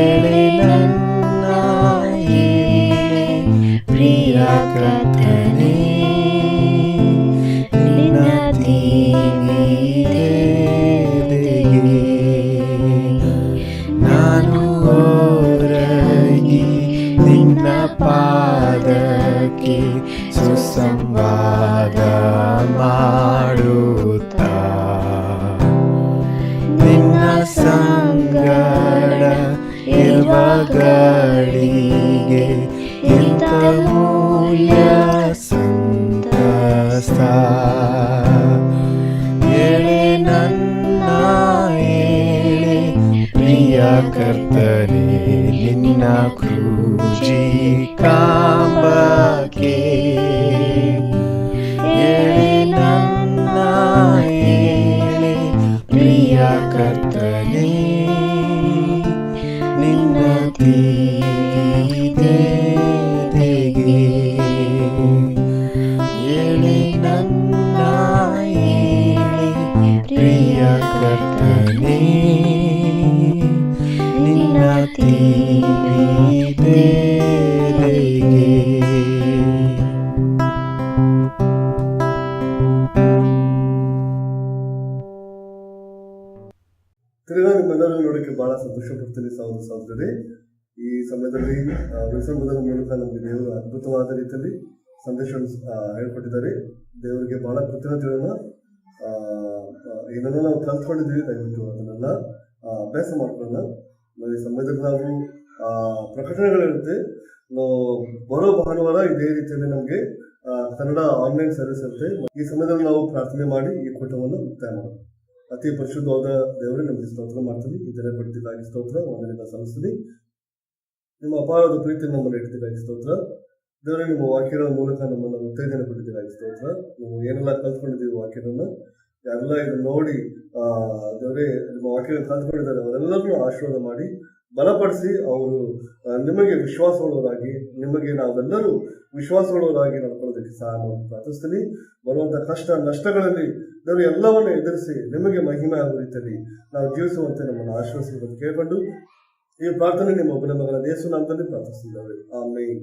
ಏಳೆ ನನ್ನ ಏಳೆ ಪ್ರಿಯ ಕರ್ತನೆ, ನಿನ್ನ ತೀವಿದೆಗೆ. ನಾನು ಹೊರಗಿ ನಿನ್ನ ಪಾದಕ್ಕೆ ಸುಸಂವಾದ ಮಾಡುತ್ತಾ, ನಿನ್ನ ಸಂಗಡ ಇರುವಗಳಿಗೆ ಇಂಥ ಮೂಲ್ಯ ಸಂತಸ್ತ. ಏಳೆ ನನ್ನ ಏಳೆ ಪ್ರಿಯ ಕರ್ತನೆ, ನಿನ್ನ ಕ್ರೂಜಿ ಕಾಂಬಕ್ಕೆ. ಏಳೆ ನನ್ನ ಏಳೆ ಪ್ರಿಯ ಕರ್ತನೆ, ನಿನ್ನ ತೀವಿದೆಗೆ. ಏಳೆ ನನ್ನ ಏಳೆ ಪ್ರಿಯ ಕರ್ತನೆ, ನಿನ್ನ ತೀವಿದೆಗೆ. ತಿರುಗಾ ನಿಮ್ಮೆಲ್ಲರೂ ನೋಡೋಕ್ಕೆ ಬಹಳ ಸಂತೋಷ ಪಡ್ತೀನಿ ಸಹೋದರ ಸಹೋದರರೇ. ಈ ಸಮಯದಲ್ಲಿ ವಿಲ್ಸನ್ ಬ್ರದರ್ ಮೂಲಕ ನಮಗೆ ದೇವರು ಅದ್ಭುತವಾದ ರೀತಿಯಲ್ಲಿ ಸಂದೇಶವನ್ನು ಹೇಳ್ಕೊಟ್ಟಿದ್ದಾರೆ. ದೇವರಿಗೆ ಬಹಳ ಕೃತಜ್ಞತೆಗಳನ್ನ ಇದನ್ನೆಲ್ಲ ನಾವು ಕಲ್ತ್ಕೊಂಡಿದ್ದೀವಿ. ದಯವಿಟ್ಟು ಅದನ್ನೆಲ್ಲ ಅಭ್ಯಾಸ ಮಾಡ್ಕೊಳ್ಳೋಣ. ಈ ಸಮಯದಲ್ಲಿ ನಾವು ಪ್ರಕಟಣೆಗಳಿರುತ್ತೆ. ನಾವು ಬರೋ ಭಾನುವಾರ ಇದೇ ರೀತಿಯಲ್ಲಿ ನಮಗೆ ಕನ್ನಡ ಆನ್ಲೈನ್ ಸರ್ವಿಸ್ ಇರುತ್ತೆ. ಈ ಸಮಯದಲ್ಲಿ ನಾವು ಪ್ರಾರ್ಥನೆ ಮಾಡಿ ಈ ಕೂಟವನ್ನು ಮುಕ್ತಾಯ ಮಾಡೋಣ. ಅತಿ ಪರಿಶುದ್ಧವಾದ ದೇವರೇ, ನಮಗೆ ಸ್ತೋತ್ರ ಮಾಡ್ತೀನಿ. ಈ ದಿನ ಪಡೆದಿದ್ದಾಗಿ ಸ್ತೋತ್ರ, ವಂದನೆಗಳನ್ನು ಸಲ್ಲಿಸ್ತೀನಿ. ನಿಮ್ಮ ಅಪಾರದ ಪ್ರೀತಿ ನಮ್ಮನ್ನು ಇಡ್ತಿದ್ದಾಗಿ ಸ್ತೋತ್ರ. ದೇವರೇ, ನಿಮ್ಮ ವಾಕ್ಯಗಳ ಮೂಲಕ ನಮ್ಮನ್ನು ಉತ್ತೇಜನ ಪಡೆದಿದ್ದಾಗಿ ಸ್ತೋತ್ರ. ನಾವು ಏನೆಲ್ಲ ಕಲ್ತ್ಕೊಂಡಿದ್ದೀವಿ ವಾಕ್ಯಗಳನ್ನ, ಯಾರೆಲ್ಲ ಇದನ್ನು ನೋಡಿ ದೇವರೇ ನಿಮ್ಮ ವಾಕ್ಯಗಳನ್ನು ಕಲ್ತ್ಕೊಂಡಿದ್ದಾರೆ ಅವರೆಲ್ಲರನ್ನೂ ಆಶೀರ್ವಾದ ಮಾಡಿ ಬಲಪಡಿಸಿ ಅವರು ನಿಮಗೆ ವಿಶ್ವಾಸವುಳ್ಳವರಾಗಿ, ನಿಮಗೆ ನಾವೆಲ್ಲರೂ ವಿಶ್ವಾಸವುಳ್ಳವರಾಗಿ ನಡ್ಕೊಳ್ಳೋದಕ್ಕೆ ಸಹಾಯ ಮಾಡಿ ಪ್ರಾರ್ಥಿಸ್ತೀನಿ. ಬರುವಂಥ ಕಷ್ಟ ನಷ್ಟಗಳಲ್ಲಿ ದೇವರು ಎಲ್ಲವನ್ನು ಎದುರಿಸಿ ನಿಮಗೆ ಮಹಿಮೆ ಆಗುವ ರೀತಿಯಲ್ಲಿ ನಾವು ಜೀವಿಸುವಂತೆ ನಮ್ಮನ್ನು ಆಶೀರ್ವದಿಸುವಂತೆ ಕೇಳಿಕೊಂಡು ಈ ಪ್ರಾರ್ಥನೆ ನಿಮ್ಮ ಒಬ್ಬನ ಮಗನ ಯೇಸು ನಾಮದಲ್ಲಿ ಪ್ರಾರ್ಥಿಸಿದ್ದೇವೆ. ಆಮೆನ್.